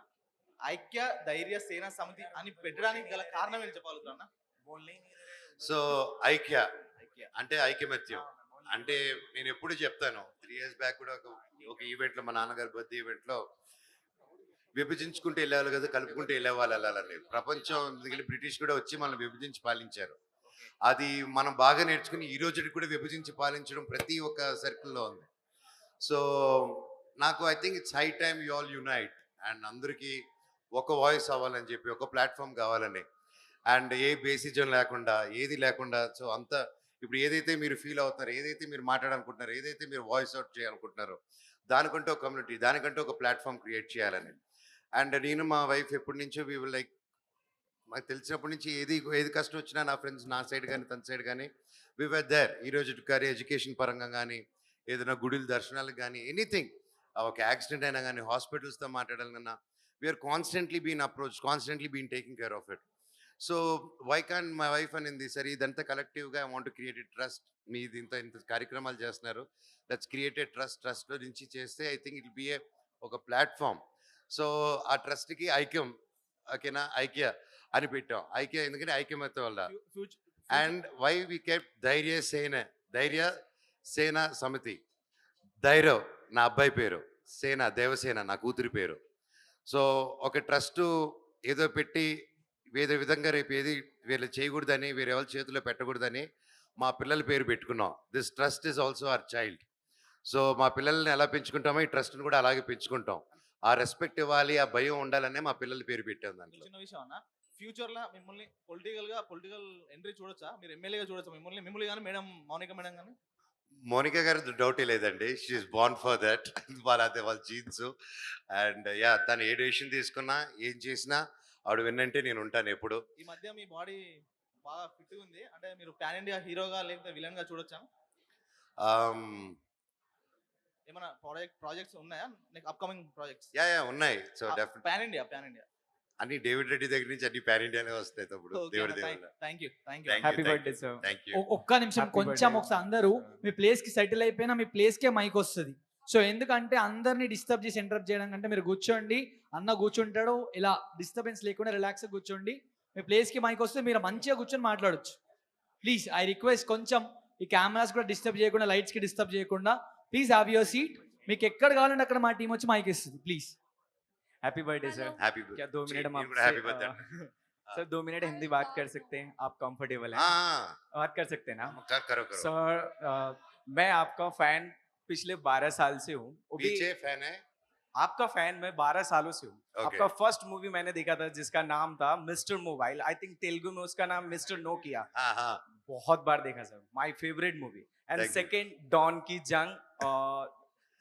K: ఐక్య ధైర్య సేనా సమితి అని పెట్టడానికి గల కారణం ఏంటి చెప్పగలుగుతున్నా?
B: సో ఐక్య అంటే ఐకమత్యం అంటే నేను ఎప్పుడు చెప్తాను. 3 years బ్యాక్ కూడా ఒక ఈవెంట్లో, మా నాన్నగారి బర్త్డే ఈవెంట్లో, విభజించుకుంటూ వెళ్ళేవాళ్ళు కదా, కలుపుకుంటూ వెళ్ళేవాళ్ళు వెళ్ళాలని. ప్రపంచం దిగిలి బ్రిటిష్ కూడా వచ్చి మనల్ని విభజించి పాలించారు. అది మనం బాగా నేర్చుకుని ఈ రోజుకి కూడా విభజించి పాలించడం ప్రతి ఒక్క సర్కిల్లో ఉంది. సో నాకు I think it's high time you all unite and అందరికీ ఒక వాయిస్ అవ్వాలని చెప్పి, ఒక ప్లాట్ఫామ్ కావాలని, అండ్ ఏ బేసిజం లేకుండా, ఏది లేకుండా. సో అంతా ఇప్పుడు ఏదైతే మీరు ఫీల్ అవుతున్నారో, ఏదైతే మీరు మాట్లాడాలనుకుంటున్నారో, ఏదైతే మీరు వాయిస్ అవుట్ చేయాలనుకుంటున్నారో, దానికంటూ ఒక కమ్యూనిటీ, దానికంటూ ఒక ప్లాట్ఫామ్ క్రియేట్ చేయాలని. అండ్ నేను మా వైఫ్ ఎప్పటి నుంచో వీ విల్ లైక్, మాకు తెలిసినప్పటి నుంచి ఏది కష్టం వచ్చినా నా ఫ్రెండ్స్ నా సైడ్ కానీ తన సైడ్ కానీ వి వర్ దేర్. ఈరోజు కానీ ఎడ్యుకేషన్ పరంగా కానీ, ఏదైనా గుడిల దర్శనాలకు కానీ, ఎనీథింగ్, ఒక యాక్సిడెంట్ అయినా కానీ, హాస్పిటల్స్తో మాట్లాడాలన్నా, we're constantly been approach, constantly been taking care of it. So why can my wife అనింది, సరే ఇదంతా కలెక్టివ్గా ఐ వాంట్ క్రియేటెడ్ ట్రస్ట్. మీ ఇంత కార్యక్రమాలు చేస్తున్నారు, దట్స్ క్రియేటెడ్ ట్రస్ట్లో నుంచి చేస్తే ఐ థింక్ ఇట్ బి ఒక ప్లాట్ఫామ్. సో ఆ ట్రస్ట్కి ఐక్యం, ఓకేనా, ఐక్య అని పెట్టాం. ఐక్య ఎందుకంటే ఐక్యమత్యం వల్ల. అండ్ వై వి కెప్ట్ ధైర్య సేన సమితి. ధైర్యం నా అబ్బాయి పేరు, సేన దేవసేన నా కూతురి పేరు. సో ఒక ట్రస్ట్ ఏదో పెట్టి వేరే విధంగా రేపు ఏది వీళ్ళు చేయకూడదని, వేరే వాళ్ళ చేతిలో పెట్టకూడదని మా పిల్లల పేరు పెట్టుకున్నాం. This trust is also our child. So మా పిల్లల్ని ఎలా పెంచుకుంటామో ఈ ట్రస్ట్ని కూడా అలాగే పెంచుకుంటాం. ఆ రెస్పెక్ట్ ఇవ్వాలి, ఆ భయం ఉండాలనే మా పిల్లల పేరు పెట్టాం దాంట్లో.
K: చిన్న విషయం అన్న, ఫ్యూచర్లో మిమ్మల్ని పొలిటికల్ ఎంట్రీ చూడొచ్చా? మీరు ఎమ్మెల్యేగా చూడొచ్చా మిమ్మల్ని కానీ, మేడం మౌనిక మేడం కానీ?
B: మోనికా గారి డౌటే లేదండి, షీఈస్ బోర్న్ ఫర్ దట్. వాళ్ళ జీన్స్. అండ్ యా, తను ఏ డెసిషన్ తీసుకున్నా, ఏం చేసినా ఆవిడ విన్నంటే నేను ఉంటాను ఎప్పుడు.
K: ఈ మధ్య మీ బాడీ బాగా ఫిట్గా ఉంది, అంటే మీరు పాన్ ఇండియా హీరోగా లేకపోతే విలన్గా చూడొచ్చా? ఏమైనా ప్రాజెక్ట్స్ ఉన్నాయా, నెక్స్ట్ అప్కమింగ్ ప్రాజెక్ట్స్?
B: యా ఉన్నాయి. సో డెఫినెట్
K: పాన్ ఇండియా
B: అన్ని డేవిడ్ రెడ్డి దగ్గర నుంచి అన్ని పాన్ ఇండియానే వస్తాయి తప్పుడు. దేవుడి
K: thank you.
J: Happy birthday sir.
B: Thank you.
A: ఒక్క నిమిషం,
J: Happy
A: కొంచెం
J: birthday.
A: ఒకసారి అందరూ మీ ప్లేస్కి సెటిల్ అయిపోయినా మీ ప్లేస్కే మైక్ వస్తుంది. సో ఎందుకంటే అందరినీ డిస్టర్బ్ చేసి ఇంటరప్ట్ చేయడం కంటే మీరు కూర్చోండి, అన్న కూర్చుంటాడు, ఇలా డిస్టర్బెన్స్ లేకుండా రిలాక్స్గా కూర్చోండి. మీ ప్లేస్కి మైక్ వస్తే మీరు మంచిగా కూర్చొని మాట్లాడొచ్చు. ప్లీజ్ ఐ రిక్వెస్ట్, కొంచెం ఈ కెమెరాస్ కూడా డిస్టర్బ్ చేయకుండా, లైట్స్కి డిస్టర్బ్ చేయకుండా, ప్లీజ్ హ్యావ్ యువర్ సీట్. మీకు ఎక్కడ కావాలంటే అక్కడ మా టీం వచ్చి మైక్ ఇస్తుంది. Please.
J: Happy birthday sir.
B: Happy
J: क्या 2 मिनट हम
B: happy birthday.
J: Sir 2 minute Hindi बात कर सकते हैं? आप कंफर्टेबल हैं? बात कर सकते हैं ना
B: करो
J: सर? मैं आपका फैन पिछले 12 साल से हूँ. वो भी
B: पीछे फैन है,
J: आपका फैन मैं 12 सालों से हूँ।
B: Okay.
J: आपका फर्स्ट मूवी मैंने देखा था जिसका नाम था mister mobile, I think Telugu में उसका नाम मिस्टर नोकिया।
B: हाँ हाँ
J: बहुत बार देखा sir, my favourite movie. And
B: Thank you.
J: Second Don की जंग,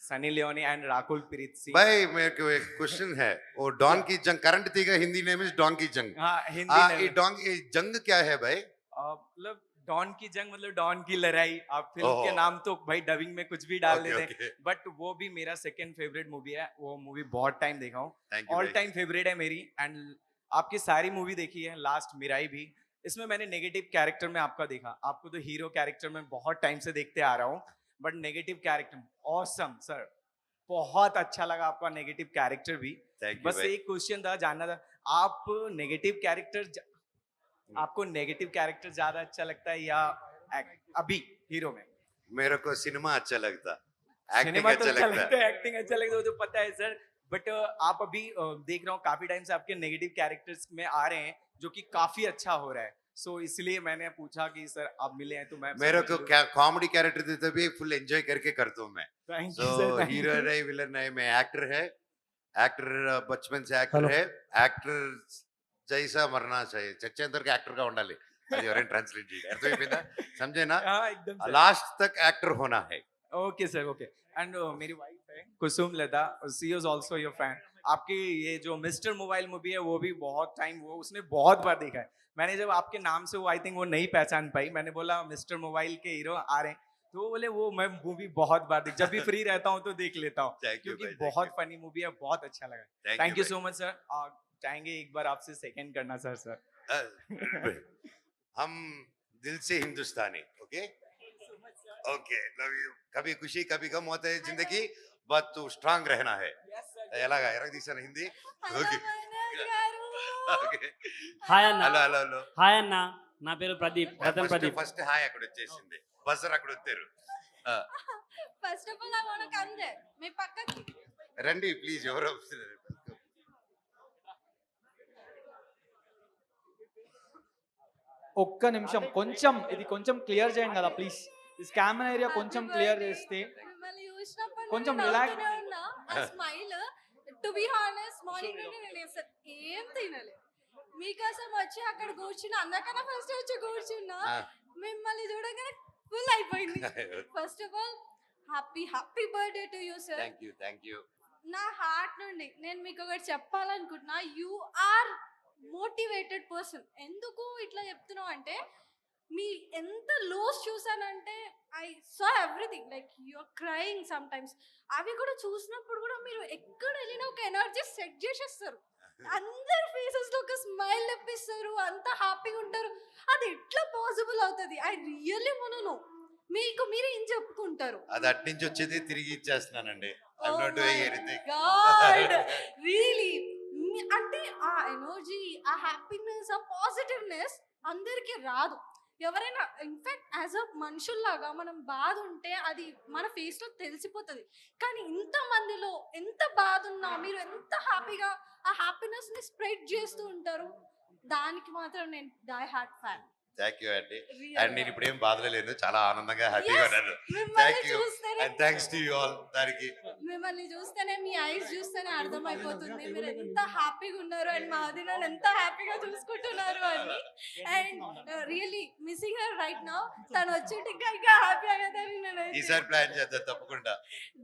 J: सनी लियोनी एंड राकुल प्रीत सिंह।
B: भाई मेरे को एक क्वेश्चन है, वो डॉन की जंग करंट थी का हिंदी नेम इज डॉन की जंग।
J: हाँ हिंदी
B: हाँ
J: में
B: ये डॉन ये जंग क्या है भाई?
J: मतलब डॉन की जंग मतलब डॉन की लड़ाई। आप फिल्म के
B: ओहो।
J: नाम तो भाई डबिंग में कुछ भी डाल
B: Okay,
J: देते
B: okay.
J: हैं, बट वो भी मेरा सेकंड फेवरेट मूवी है। वो मूवी बहुत टाइम देखा हूँ,
B: Thank you
J: ऑल
B: भाई।
J: टाइम फेवरेट है मेरी। एंड आपकी सारी मूवी देखी है, लास्ट मिराई भी। इसमें मैंने नेगेटिव कैरेक्टर में आपका देखा, आपको तो हीरो कैरेक्टर में बहुत टाइम से देखते आ रहा हूँ, but negative character awesome sir, बहुत अच्छा लगा आपका नेगेटिव कैरेक्टर भी।
B: Thank you
J: बस
B: भाई।
J: एक क्वेश्चन था, जानना था आप नेगेटिव कैरेक्टर आपको नेगेटिव कैरेक्टर ज्यादा अच्छा लगता है या अभी हीरो में?
B: मेरे को सिनेमा अच्छा लगता, एक्टिंग
J: सिनेमा तो
B: अच्छा
J: अच्छा
B: लगता
J: लगता है, एक्टिंग अच्छा लगता है, वो तो पता है सर। बट आप अभी देख रहा हूँ काफी टाइम से आपके नेगेटिव कैरेक्टर्स में आ रहे हैं, जो कि काफी अच्छा हो रहा है। सो इसलिए मैंने पूछा कि सर आप मिले हैं तो मैं
B: मेरे को क्या कॉमेडी कैरेक्टर देते भी फुल एंजॉय करके करता हूँ मैं।
J: Thank
B: so
J: you sir,
B: hero नहीं विलन नहीं, मैं एक्टर है, एक्टर बचपन से एक्टर है, एक्टर जैसा मरना चाहिए, చచ్చేంతవరకు యాక్టర్ గా ఉండాలి, అది ఎవరైనా ట్రాన్స్లేట్ చేయండి, అర్థమైపోయిందా? समझे ना?
J: हाँ एकदम सर।
B: लास्ट तक एक्टर होना है।
J: Okay sir, okay. एंड मेरी वाइफ है Kusum Lata, she is also your fan. आपकी ये जो मिस्टर मोबाइल मूवी है वो भी बहुत टाइम वो उसने बहुत बार देखा है। मैंने जब आपके नाम से वो आई थिंक वो नहीं पहचान पाई, मैंने बोला मिस्टर मोबाइल के हीरो आ रहे हैं, तो वो बोले वो मैं मूवी बहुत बार देख, जब भी फ्री रहता हूँ तो देख लेता हूँ,
B: Thank you
J: क्योंकि
B: भाई, thank
J: बहुत
B: you.
J: फनी मूवी है, बहुत अच्छा लगा।
B: Thank
J: थैंक यू
B: भाई।
J: So much sir. चाहेंगे एक बार आपसे सेकंड करना सर। सर
B: हम दिल से हिंदुस्तानी, ओके ओके, लव यू। कभी खुशी कभी गम होता है जिंदगी, बट तू स्ट्रांग रहना है। ఎలాగా ఎరగ తీసాను హిందీ? ఓకే ఓకే,
L: హాయ్ అన్న.
B: హలో హలో హలో,
L: హాయ్ అన్న, నా పేరు ప్రదీప్, రతన్ ప్రదీప్.
B: ఫస్ట్ హాయ్ అక్కడ వచ్చేసింది, బజర్ అక్కడ వచ్చారు.
D: First of all I want to come there, మీ పక్కకి
B: రండి ప్లీజ్, ఎవరో వస్తున్నారు.
A: ఒక్క నిమిషం, కొంచెం ఇది కొంచెం క్లియర్ చేయండి కదా ప్లీజ్. ఈ స్కామర్ ఏరియా కొంచెం క్లియర్ చేస్తే
D: మిమ్మల్ని చూసినప్పుడు
A: కొంచెం
D: నేను
A: relax.
D: నవ్వుతూనే ఉన్నా. ఆ smile to be honest morning నుండి నేను అసలు ఏం తినలే, మీకోసం వచ్చి అక్కడ కూర్చున్నా, అందరికన్నా ఫస్ట్ వచ్చి కూర్చున్నా, మిమ్మల్ని చూడగానే ఫుల్ అయిపోయింది. First of all happy birthday to you sir.
B: Thank you.
D: నా హార్ట్ నుండి నేను మీకు ఒకటి చెప్పాలనుకుంటున్నా, యు ఆర్ మోటివేటెడ్ పర్సన్. ఎందుకు ఇట్లా చెప్తున్నావు అంటే, మీ ఎంత లోస్ చూసానంటే I saw everything, like you are crying sometimes. అవి కూడా చూసినప్పుడు కూడా మీరు ఎక్కడ వెళ్ళినా ఒక ఎనర్జీ సెట్ చేసేస్తారు, అందరి ఫేసెస్ లో ఒక స్మైల్ తెప్పిస్తారు, అంత హ్యాపీగా ఉంటారు. అది ఎట్లా పాసిబుల్ అవుతుంది? I really want to know. మీకు మీరు ఏం చెప్పుకుంటారు?
B: అది అటు నుంచి వచ్చేది తిరిగి ఇచ్చేస్తున్నానండి. I'm not doing anything.
D: God really, అంటే ఆ ఎనర్జీ, ఆ హ్యాపీనెస్, ఆ పాజిటివ్నెస్ అందరికీ రాదు. ఎవరైనా ఇన్ఫాక్ట్ యాజ్ అ మనుషుల్లాగా మనం బాధ ఉంటే అది మన ఫేస్ లో తెలిసిపోతుంది. కానీ ఇంత మందిలో ఎంత బాధ ఉన్నా మీరు ఎంత హ్యాపీగా ఆ హ్యాపీనెస్ ని స్ప్రెడ్ చేస్తూ ఉంటారు. దానికి మాత్రం నేను die hard fan.
B: Thank you అండి. అండ్ నేను ఇప్పుడు ఏం బాధలో లేను, చాలా ఆనందంగా హ్యాపీగా
D: Yes,
B: ఉన్నాను.
D: మిమ్మల్ని
B: థ్యాంక్ యూ
D: చూస్తేనే
B: and thanks to you all. దానికి
D: మిమ్మల్ని చూస్తేనే, మీ ఐస్ చూస్తేనే అర్థమైపోతుంది మీరు ఎంత హ్యాపీగా ఉన్నారు అండ్ మా వదినని ఎంత హ్యాపీగా చూసుకుంటున్నారు అని. And really missing her right now. తను వచ్చేటి ఇంకా హ్యాపీ అయ్యేదని నేను
B: ఈసారి ప్లాన్ చేద్దాం తప్పకుండా.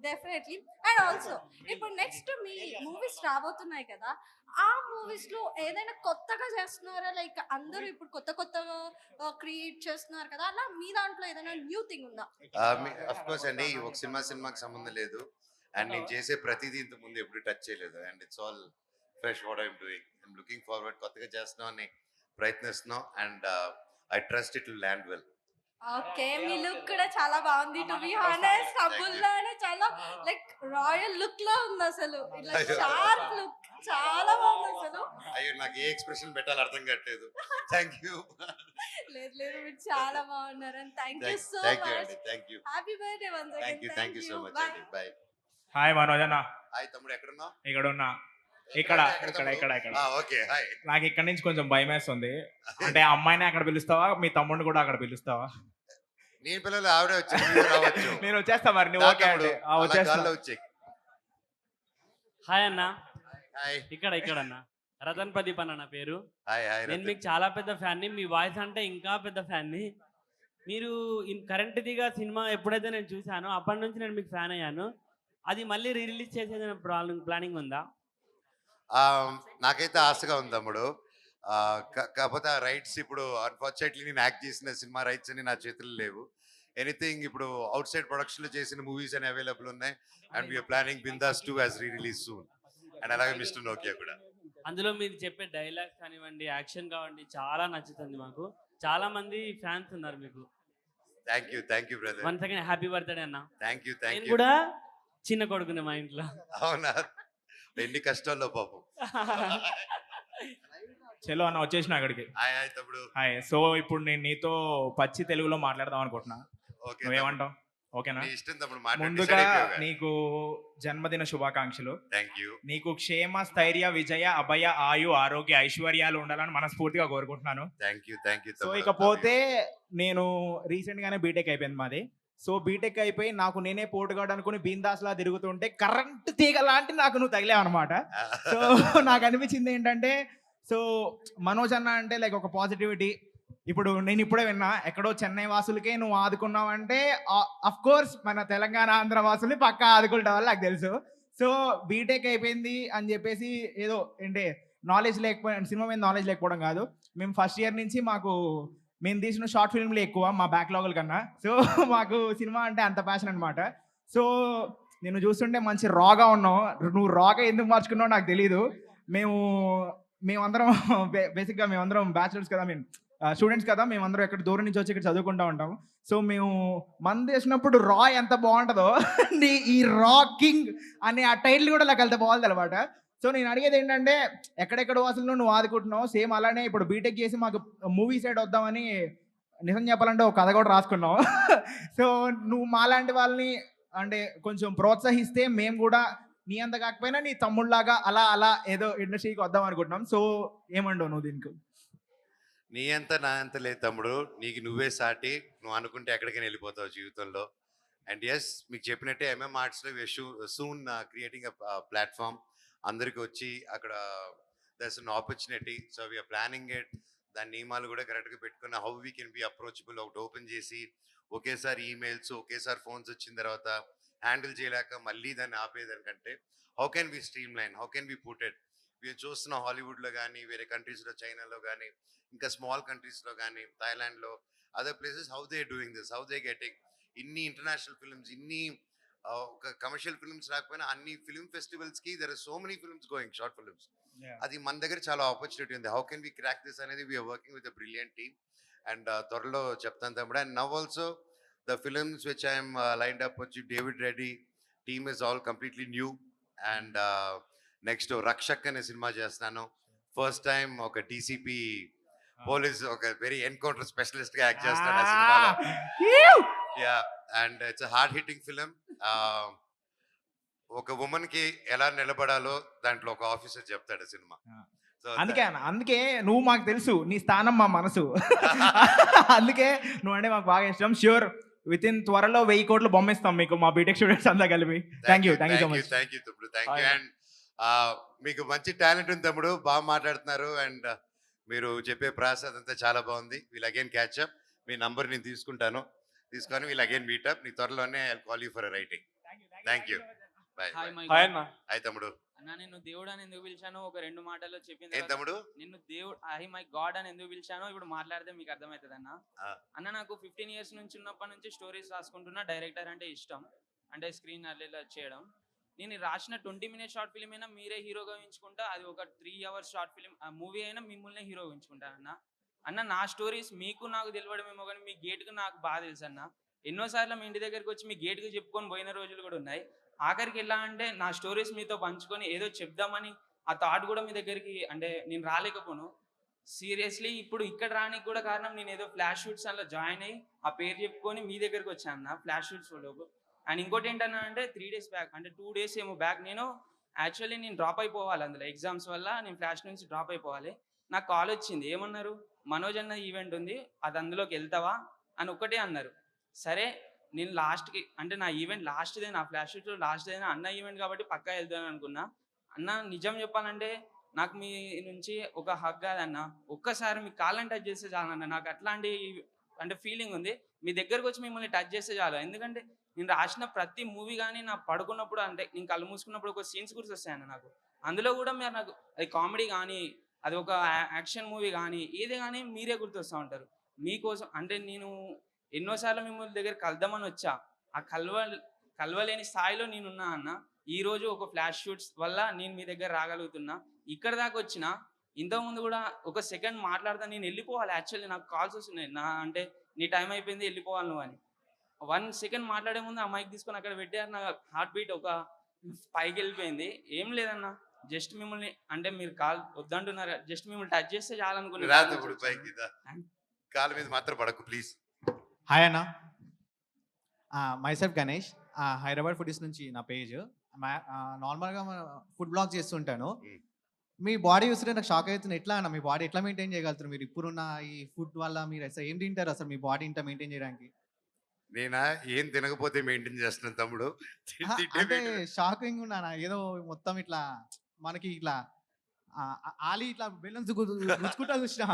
D: డెఫినెట్లీ. అండ్ ఆల్సో ఇప్పుడు నెక్స్ట్ మీ మూవీస్ రాబోతున్నాయి కదా, ఆ మూవీస్ లో ఏదైనా కొత్తగా చేస్తున్నారా? లైక్ అందరూ ఇప్పుడు కొత్తగా క్రియేట్ చేస్తున్నారు కదా, అలా మీ దాంట్లో ఏదైనా న్యూ థింగ్ ఉందా?
B: అఫ్ కోర్స్ అండి, ఒక సినిమాకి సంబంధం లేదు. అండ్ నేను చేసే ప్రతిదీ ఇంత ముందు ఎప్పుడు టచ్ చేయలేదు. And it's all fresh what I'm doing. I'm looking forward, కొత్తగా చేస్తున్నాం అని ప్రయత్నిస్తున్నాం. And I trust it will land well.
D: Okay, me look కూడా చాలా బాగుంది. టు బి హానెస్ట్ అబుల్లానే చాలా లైక్ రాయల్ లుక్ లో ఉంది అసలు, ఇట్లా షార్ప్ లుక్ చాలా బాగుంది అసలు.
B: అయ్యో, నాకు ఏ ఎక్స్ప్రెషన్ పెట్టాలో అర్థం కావట్లేదు. Thank you.
D: లేదు మీరు చాలా బాగున్నారు. And thank you so
B: thank you
D: much.
B: అండి. Thank you.
D: Happy birthday once again.
B: Thank you so much అండి. బాయ్.
M: హాయ్ మనోజ్ అన్న.
B: హాయ్ తమ్ముడు, ఎక్కడున్నావు?
M: ఇక్కడ ఉన్నా. ఇక్కడ
B: ఓకే. హాయ్.
M: నాకు ఇక్కడ నుంచి కొంచెం భయం వేస్తుంది. అంటే అమ్మాయిని అక్కడ పిలుస్తావా, మీ తమ్ముడిని కూడా అక్కడ పిలుస్తావా?
B: నేను పిల్లలు ఆవిడే వచ్చి రావచ్చు.
M: నేను వచ్చేస్తా మరి, నువ్వు ఓకే అంటే వచ్చేస్తా.
B: వచ్చే
L: హాయ్ అన్న,
B: హాయ్
L: ఇక్కడ అన్న రతన్ ప్రదీప్ అన్న నా పేరు.
B: హాయ్ హాయ్
L: నేను మీకు చాలా పెద్ద ఫ్యాన్ని, మీ వాయిస్ అంటే ఇంకా పెద్ద ఫ్యాన్ని. మీరు కరెంట్దిగా సినిమా ఎప్పుడైతే నేను చూశానో అప్పటి నుంచి నేను మీకు ఫ్యాన్ అయ్యాను. అది మళ్ళీ రిలీజ్ చేసేది ప్లానింగ్ ఉందా?
B: నాకైతే ఆశగా ఉంది తమ్ముడు. కాకపోతే ఆ రైట్స్ ఇప్పుడు అన్ఫార్చునేట్లీ నేను యాక్ట్ చేసిన సినిమా రైట్స్ అని నా చేతుల్లో లేవు. ఎనీథింగ్ ఇప్పుడు అవుట్ సైడ్ ప్రొడక్షన్లో చేసిన మూవీస్ అని అవైలబుల్ ఉన్నాయి. And we're planning Bindaas 2 as release soon. And అలాగే మిస్టర్ నోకియా కూడా.
L: అందులో మీరు చెప్పే డైలాగ్స్ కానివ్వండి, యాక్షన్ కావండి, చాలా నచ్చుతుంది మాకు. చాలా మంది ఫ్యాన్స్ ఉన్నారు మీకు.
B: Thank you brother.
L: Once again happy birthday అన్న.
B: Thank you.
L: నేను కూడా చిన్న కొడుకునే మా ఇంట్లో.
B: అవునా, ఎన్ని కష్టాల్లో పాపం.
M: చలో అన్న వచ్చేసిన అక్కడికి.
B: హాయ్ హాయ్ తమ్ముడు.
M: హాయ్. సో ఇప్పుడు నేను నీతో పచ్చి తెలుగులో మాట్లాడదాం అనుకుంటున్నా.
B: ఓకే,
M: నువ్వేమంటావు? ఓకేనా?
B: నీ ఇష్టం తమ్ముడు, మాట్లాడు.
M: ముందుగా నీకు జన్మదిన శుభాకాంక్షలు.
B: Thank you.
M: నీకు క్షేమ, స్థైర్య, విజయ, అభయ, ఆయు, ఆరోగ్య, ఐశ్వర్యాలు ఉండాలని మనస్ఫూర్తిగా కోరుకుంటున్నాను.
B: థ్యాంక్ యూ
M: సో ఇకపోతే నేను రీసెంట్ గానే బీటెక్ అయిపోయింది మాది. సో బీటెక్ అయిపోయి నాకు నేనే పోటుగాడు అనుకుని బిందాస్ లా తిరుగుతుంటే కరెంట్ తీగ లాంటి నాకు నువ్వు తగిలావు అనమాట. సో నాకు అనిపించింది ఏంటంటే, సో మనోజ్ అన్న అంటే లైక్ ఒక పాజిటివిటీ. ఇప్పుడు నేను ఇప్పుడే విన్నా, ఎక్కడో చెన్నై వాసులకే నువ్వు ఆదుకున్నావంటే అఫ్ కోర్స్ మన తెలంగాణ ఆంధ్ర వాసుల్ని పక్కా ఆదుకుంటావని నాకు తెలుసు. సో బీటెక్ అయిపోయింది అని చెప్పేసి ఏదో ఏంటి నాలెడ్జ్ లేకపోవడం, సినిమా మీద నాలెడ్జ్ లేకపోవడం కాదు. మేము ఫస్ట్ ఇయర్ నుంచి మేము తీసిన షార్ట్ ఫిల్మ్లు ఎక్కువ మా బ్యాక్లాగుల కన్నా. సో మాకు సినిమా అంటే అంత ప్యాషన్ అనమాట. సో నేను చూస్తుంటే మంచి రాగా ఉన్నావు. నువ్వు రాగా ఎందుకు మార్చుకున్నావు నాకు తెలీదు. మేమందరం బేసిక్గా మేమందరం బ్యాచులర్స్ కదా, స్టూడెంట్స్ కదా, మేమందరం ఎక్కడ దూరం నుంచి వచ్చి ఇక్కడ చదువుకుంటూ ఉంటాం. సో మేము మంది వేసినప్పుడు రా ఎంత బాగుంటుందో ఈ రా కింగ్ అనే ఆ టైటిల్ కూడా నాకు అంత బాగుంది అనమాట. సో నేను అడిగేది ఏంటంటే, ఎక్కడెక్కడ అసలు నువ్వు ఆదుకుంటున్నావు, సేమ్ అలానే ఇప్పుడు బీటెక్ చేసి మాకు మూవీ సైడ్ వద్దామని నిజం చెప్పాలంటే ఒక కథ కూడా రాసుకున్నావు. సో నువ్వు మాలాంటి వాళ్ళని అంటే కొంచెం ప్రోత్సహిస్తే మేము కూడా నీ అంత కాకపోయినా నీ తమ్ముళ్ళలాగా అలా ఏదో ఇండస్ట్రీకి వద్దాం అనుకుంటున్నాం. సో ఏమంటావు నువ్వు దీనికి?
B: నీ అంత నా అంత లేదు తమ్ముడు, నీకు నువ్వే సాటి. నువ్వు అనుకుంటే ఎక్కడికైనా వెళ్ళిపోతావు జీవితంలో. అండ్ ఎస్, మీకు చెప్పినట్టే ఎంఎం ఆర్ట్స్లో సూన్ క్రియేటింగ్ అ ప్లాట్ఫామ్. అందరికి వచ్చి అక్కడ there's an opportunity. So we're planning it. దాని నియమాలు కూడా కరెక్ట్గా పెట్టుకున్న how we can be approachable. ఒకటి ఓపెన్ చేసి ఒకేసారి ఈమెయిల్స్, ఒకేసారి ఫోన్స్ వచ్చిన తర్వాత హ్యాండిల్ చేయలేక మళ్ళీ దాన్ని ఆపేదానికంటే how can be streamline, how can be put it. వీళ్ళు చూస్తున్న హాలీవుడ్లో కానీ, వేరే కంట్రీస్లో, చైనాలో కానీ, ఇంకా స్మాల్ కంట్రీస్లో కానీ, థాయిలాండ్లో, other places, how they doing this, how they getting ఇన్ని ఇంటర్నేషనల్ ఫిల్మ్స్, ఇన్ని ఒక కమర్షియల్ ఫిల్మ్స్ రాకపోయినా అన్ని ఫిల్మ్ ఫెస్టివల్స్కి there are so many films going, short films. అది మన దగ్గర చాలా ఆపర్చునిటీ ఉంది. How can we crack this అనేది we're working with a brilliant team. And త్వరలో చెప్తాను తమ్ముడు. And now also the films which I'm lined up వచ్చి David Reddy team is all completely new. And next Rakshak అనే సినిమా చేస్తున్నాను. First time ఒక DCP police, ఒక very encounter specialist గా act చేస్తాడు ఆ సినిమాలో. Yeah, and it's hard hitting film. ఒక ఉమెన్ కి ఎలా నిలబడాలో దాంట్లో ఒక ఆఫీసర్ చెప్తాడు సినిమా.
M: అందుకే నువ్వు మాకు తెలుసు, నీ స్థానం మా మనసు. అందుకే నువ్వు అంటే మాకు బాగా ఇష్టం. ష్యూర్ విత్ ఇన్ త్వరలో 1000 కోట్లు బొమ్మిస్తాం మీకు, మా బీటెక్ స్టూడెంట్స్ అంతా కలిపి. Thank you so much.
B: Thank you తమ్ముడు, థ్యాంక్ యూ. అండ్ మీకు మంచి టాలెంట్ ఉంది తమ్ముడు, బాగా మాట్లాడుతున్నారు. అండ్ మీరు చెప్పే ప్రాసెస్ అదంతా చాలా బాగుంది. We'll again catch up. మీ నంబర్ నేను తీసుకొని వీల్ అగైన్ మీటప్. నీ త్వరలోనే I call you for writing. Thank you. Bye. Hi తమ్ముడు.
N: అన్న, నేను దేవుడు అని ఎందుకు పిలిచాను ఒక 2 మాటల్లో చెప్పింది.
B: ఏం తమ్ముడు?
N: నిన్ను దేవుడు, ఐ మై గాడ్ అని ఎందుకు పిలిచానో ఇప్పుడు మాట్లాడితే మీకు అర్థమవుతుంది అన్న. అన్న, నాకు 15 years నుంచి ఉన్నప్పటి నుంచి స్టోరీస్ రాసుకుంటున్నా. డైరెక్టర్ అంటే ఇష్టం, అంటే స్క్రీన్ అలా చేయడం. నేను రాసిన 20 minute షార్ట్ ఫిల్మ్ అయినా మీరే హీరోగా ఊహించుకుంటా. అది ఒక 3 hours షార్ట్ ఫిల్మ్ మూవీ అయినా మిమ్మల్ని హీరో ఊహించుకుంటాను అన్న. నా స్టోరీస్ మీకు నాకు తెలియడమేమో కానీ మీ గేట్కు నాకు బాగా తెలుసు అన్న. ఎన్నోసార్లు మీ ఇంటి దగ్గరికి వచ్చి మీ గేట్కి చెప్పుకొని పోయిన రోజులు కూడా ఉన్నాయి. ఆఖరికి ఎలా అంటే నా స్టోరీస్ మీతో పంచుకొని ఏదో చెప్దామని ఆ థాట్ కూడా మీ దగ్గరికి అంటే నేను రాలేకపోను. సీరియస్లీ ఇప్పుడు ఇక్కడ రానికి కూడా కారణం నేను ఏదో ఫ్లాష్ షూట్స్ అలా జాయిన్ అయ్యి ఆ పేరు చెప్పుకొని మీ దగ్గరికి వచ్చాను అన్న ఫ్లాష్ షూట్స్లోకి. అండ్ ఇంకోటి ఏంటన్నా అంటే 3 days బ్యాక్, అంటే 2 days ఏమో బ్యాక్ నేను డ్రాప్ అయిపోవాలి. అందులో ఎగ్జామ్స్ వల్ల నేను ఫ్లాష్ నుంచి డ్రాప్ అయిపోవాలి. నాకు కాల్ వచ్చింది, ఏమన్నారు, మనోజ్ అన్న ఈవెంట్ ఉంది, అది అందులోకి వెళ్తావా అని ఒక్కటే అన్నారు. సరే నేను లాస్ట్కి అంటే నా ఈవెంట్ లాస్ట్దే, నా ఫ్లాష్ షూట్ లాస్ట్దే, అన్న ఈవెంట్ కాబట్టి పక్కా వెళ్తాను అనుకున్నా. అన్న నిజం చెప్పాలంటే నాకు మీ నుంచి ఒక హగ్ కాదన్న, ఒక్కసారి మీ కాళ్ళని టచ్ చేస్తే చాలన్న, నాకు అట్లాంటి అంటే ఫీలింగ్ ఉంది. మీ దగ్గరకు వచ్చి మిమ్మల్ని టచ్ చేస్తే చాలు. ఎందుకంటే నేను రాసిన ప్రతి మూవీ కానీ నా పడుకున్నప్పుడు అంటే నేను కళ్ళు మూసుకున్నప్పుడు ఒక సీన్స్ గుర్తొస్తాయన్న నాకు. అందులో కూడా మీరు నాకు అది కామెడీ కానీ అది ఒక యాక్షన్ మూవీ కానీ ఏదే కానీ మీరే గుర్తొస్తూ ఉంటారు. మీకోసం అంటే నేను ఎన్నోసార్లు మిమ్మల్ని దగ్గర కలుద్దామని వచ్చా, ఆ కలవలేని స్థాయిలో నేనున్నా అన్న. ఈరోజు ఒక ఫ్లాష్ షూట్స్ వల్ల నేను మీ దగ్గర రాగలుగుతున్నా. ఇక్కడ దాకా వచ్చిన ఇంతకుముందు కూడా ఒక సెకండ్ మాట్లాడతా నేను వెళ్ళిపోవాలి. యాక్చువల్లీ నాకు కాల్స్ వస్తున్నాయి, నా అంటే నీ టైం అయిపోయింది వెళ్ళిపోవాలి నువ్వు అని. 1 సెకండ్ మాట్లాడే ముందు ఆ మైక్ తీసుకొని అక్కడ పెట్టారు. నా హార్ట్ బీట్ ఒక పైకి వెళ్ళిపోయింది. ఏం లేదన్న, జస్ట్ మిమ్మల్ని అంటే మీరు కాల్ వద్దంటున్నారు, జస్ట్ మిమ్మల్ని టచ్ చేస్తే చాలనుకున్నాను.
B: కాలు మీద మాత్రం పడకు ప్లీజ్.
M: హాయ్ అన్న, మైసెల్ఫ్ గణేష్, హైదరాబాద్ ఫుడీస్ నుంచి నా పేజ్. నార్మల్గా ఫుడ్ బ్లాగ్ చేస్తుంటాను. మీ బాడీ చూస్తుంటే నాకు షాక్ అవుతుంది. ఎట్లా అన్న మీ బాడీ ఎట్లా మెయింటైన్ చేయగలుగుతారు మీరు ఇప్పుడున్న ఈ ఫుడ్ వల్ల? మీరు అసలు ఏం తింటారు అసలు మీ బాడీ ఇంత మెయింటైన్ చేయడానికి?
B: నేనా ఏం తినకపోతే మెయింటైన్ చేస్తున్నాను తమ్ముడు.
M: అంటే షాకింగ్ ఉన్నానా, ఏదో మొత్తం ఇట్లా మనకి ఇట్లా ఆలి ఇట్లా బెలూన్స్ గుచ్చుకుంటా చూసిన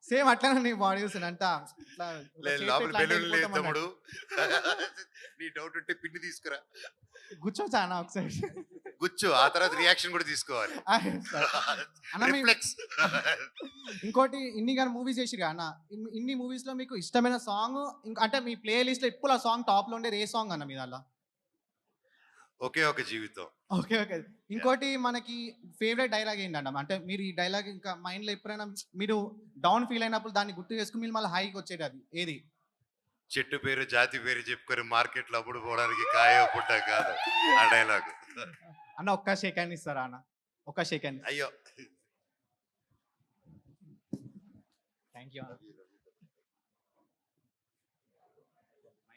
M: సేమ్ అట్లానే నీ బాడీ చూసాను అంట.
B: లోపల బెలూన్ లేదు తమ్ముడు. నీ డౌట్ ఉంటే పిన్ని తీసుకురా,
M: గుచ్చోచా అన్న ఒకసారి?
B: గుచ్చు, ఆ తర్వాత రియాక్షన్ కూడా తీసుకోవాలి.
M: ఇంకోటి, ఇన్ని కానీ మూవీస్ చేసిరు అన్న, ఇన్ని మూవీస్ లో మీకు ఇష్టమైన సాంగ్ అంటే మీ ప్లే లిస్ట్ లో ఎప్పుడు ఆ సాంగ్ టాప్ లో ఉండేది ఏ సాంగ్ అన్న మీ దానిలో?
B: ఒకే ఒక జీవితం.
M: Okay okay. ఇంకోటి మనకి ఫేవరెట్ డైలాగ్ ఏంటంట? అంటే మీరు ఈ డైలాగ్ ఇంకా మైండ్ లో ఎప్పుడైనా మీరు డౌన్ ఫీల్ అయినప్పుడు దాన్ని గుర్తు చేసుకుని మీరు మళ్ళీ హైకి వచ్చేది అది ఏది?
B: చెట్టు పేరు జాతి పేరు చెప్పుకొని మార్కెట్లో అప్పుడు పోవడానికి కాయో పుట్ట కాదు ఆ డైలాగ్.
M: అన్న ఒక్క సెకండ్ ఇస్తారా అన్న, ఒక్క సెకండ్?
B: అయ్యో
M: థ్యాంక్ యూ.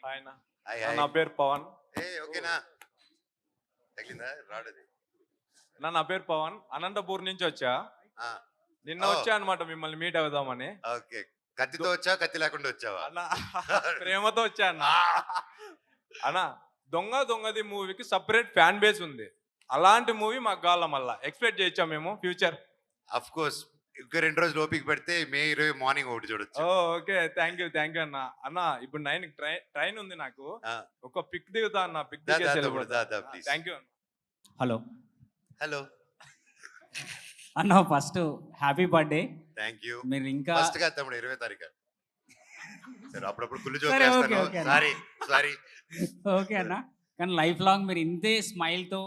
O: హాయ్ అన్న, నా పేరు పవన్.
B: ఓకేనా, తగిలిందా రాడది?
O: నా పేరు పవన్, అనంతపూర్ నుంచి వచ్చా. నిన్న వచ్చా అనమాట మిమ్మల్ని మీట్ అవుదామని.
B: ఓకే, కత్తితో వచ్చా కత్తి లేకుండా వచ్చావా?
O: ప్రేమతో వచ్చా అన్న. అన్న దొంగది మూవీకి సపరేట్ ఫ్యాన్ బేస్ ఉంది. అలాంటి మూవీ మాకు కావాల, మళ్ళా ఎక్స్పెక్ట్ చేయొచ్చా మేము ఫ్యూచర్?
B: అఫ్ కోర్స్, ఇంకా 2 రోజులు ఓపిక పెడితే మే 20 మార్నింగ్ ఒకటి చూడొచ్చు.
O: ఓకే, థ్యాంక్ యూ అన్న. అన్న ఇప్పుడు 9 ట్రైన్ ఉంది నాకు, ఒక పిక్ దిగుతా అన్న. Pic thank you.
P: Hello
B: hello
P: అన్న, first happy birthday.
B: Thank you.
P: మీరు ఇంకా
B: ఫస్ట్ గా తమ్ముడు 20వ తారీఖు. సరే, అప్పుడప్పుడు కుళ్ళు
P: సరే,
B: జోక్
P: ఓకే, ఓకే అన్న.
B: సారీ
P: ఓకే అన్న, కానీ లైఫ్ లాంగ్ మీరు ఇంతే స్మైల్తో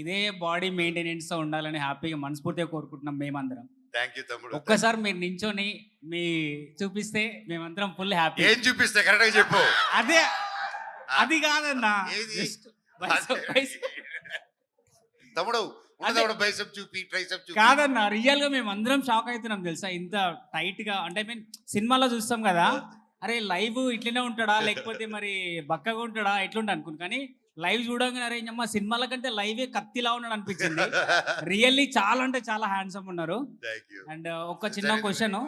P: ఇదే బాడీ మెయింటెనెన్స్తో ఉండాలని హ్యాపీగా మనస్ఫూర్తిగా కోరుకుంటున్నాం మేమందరం.
B: థ్యాంక్ యూ తమ్ముడు.
P: ఒక్కసారి మీరు నించొని మీ చూపిస్తే మేమందరం ఫుల్ హ్యాపీ.
B: ఏం చూపిస్తే కరెక్ట్ గా చెప్పు.
P: అదే అది కాదన్నా,
B: తమ్ముడు బైసెప్ చూపి ట్రైసెప్ చూపి.
P: కాదన్నా, రియల్ గా మేము అందరం షాక్ అవుతున్నాం తెలుసా, ఇంత టైట్ గా. అంటే మీన్ సినిమాలో చూస్తాం కదా, అరే లైవ్ ఇట్లనే ఉంటాడా లేకపోతే మరి బక్కగా ఉంటాడా ఎట్లుంటా అనుకుని, కానీ లైవ్ చూడగానే అరే అమ్మ సినిమాల కంటే లైవే కత్తిలా ఉన్నాడు అనిపించింది. రియల్లీ చాలా అంటే చాలా హ్యాండ్సమ్ ఉన్నారు. అండ్ ఒక చిన్న క్వశ్చన్,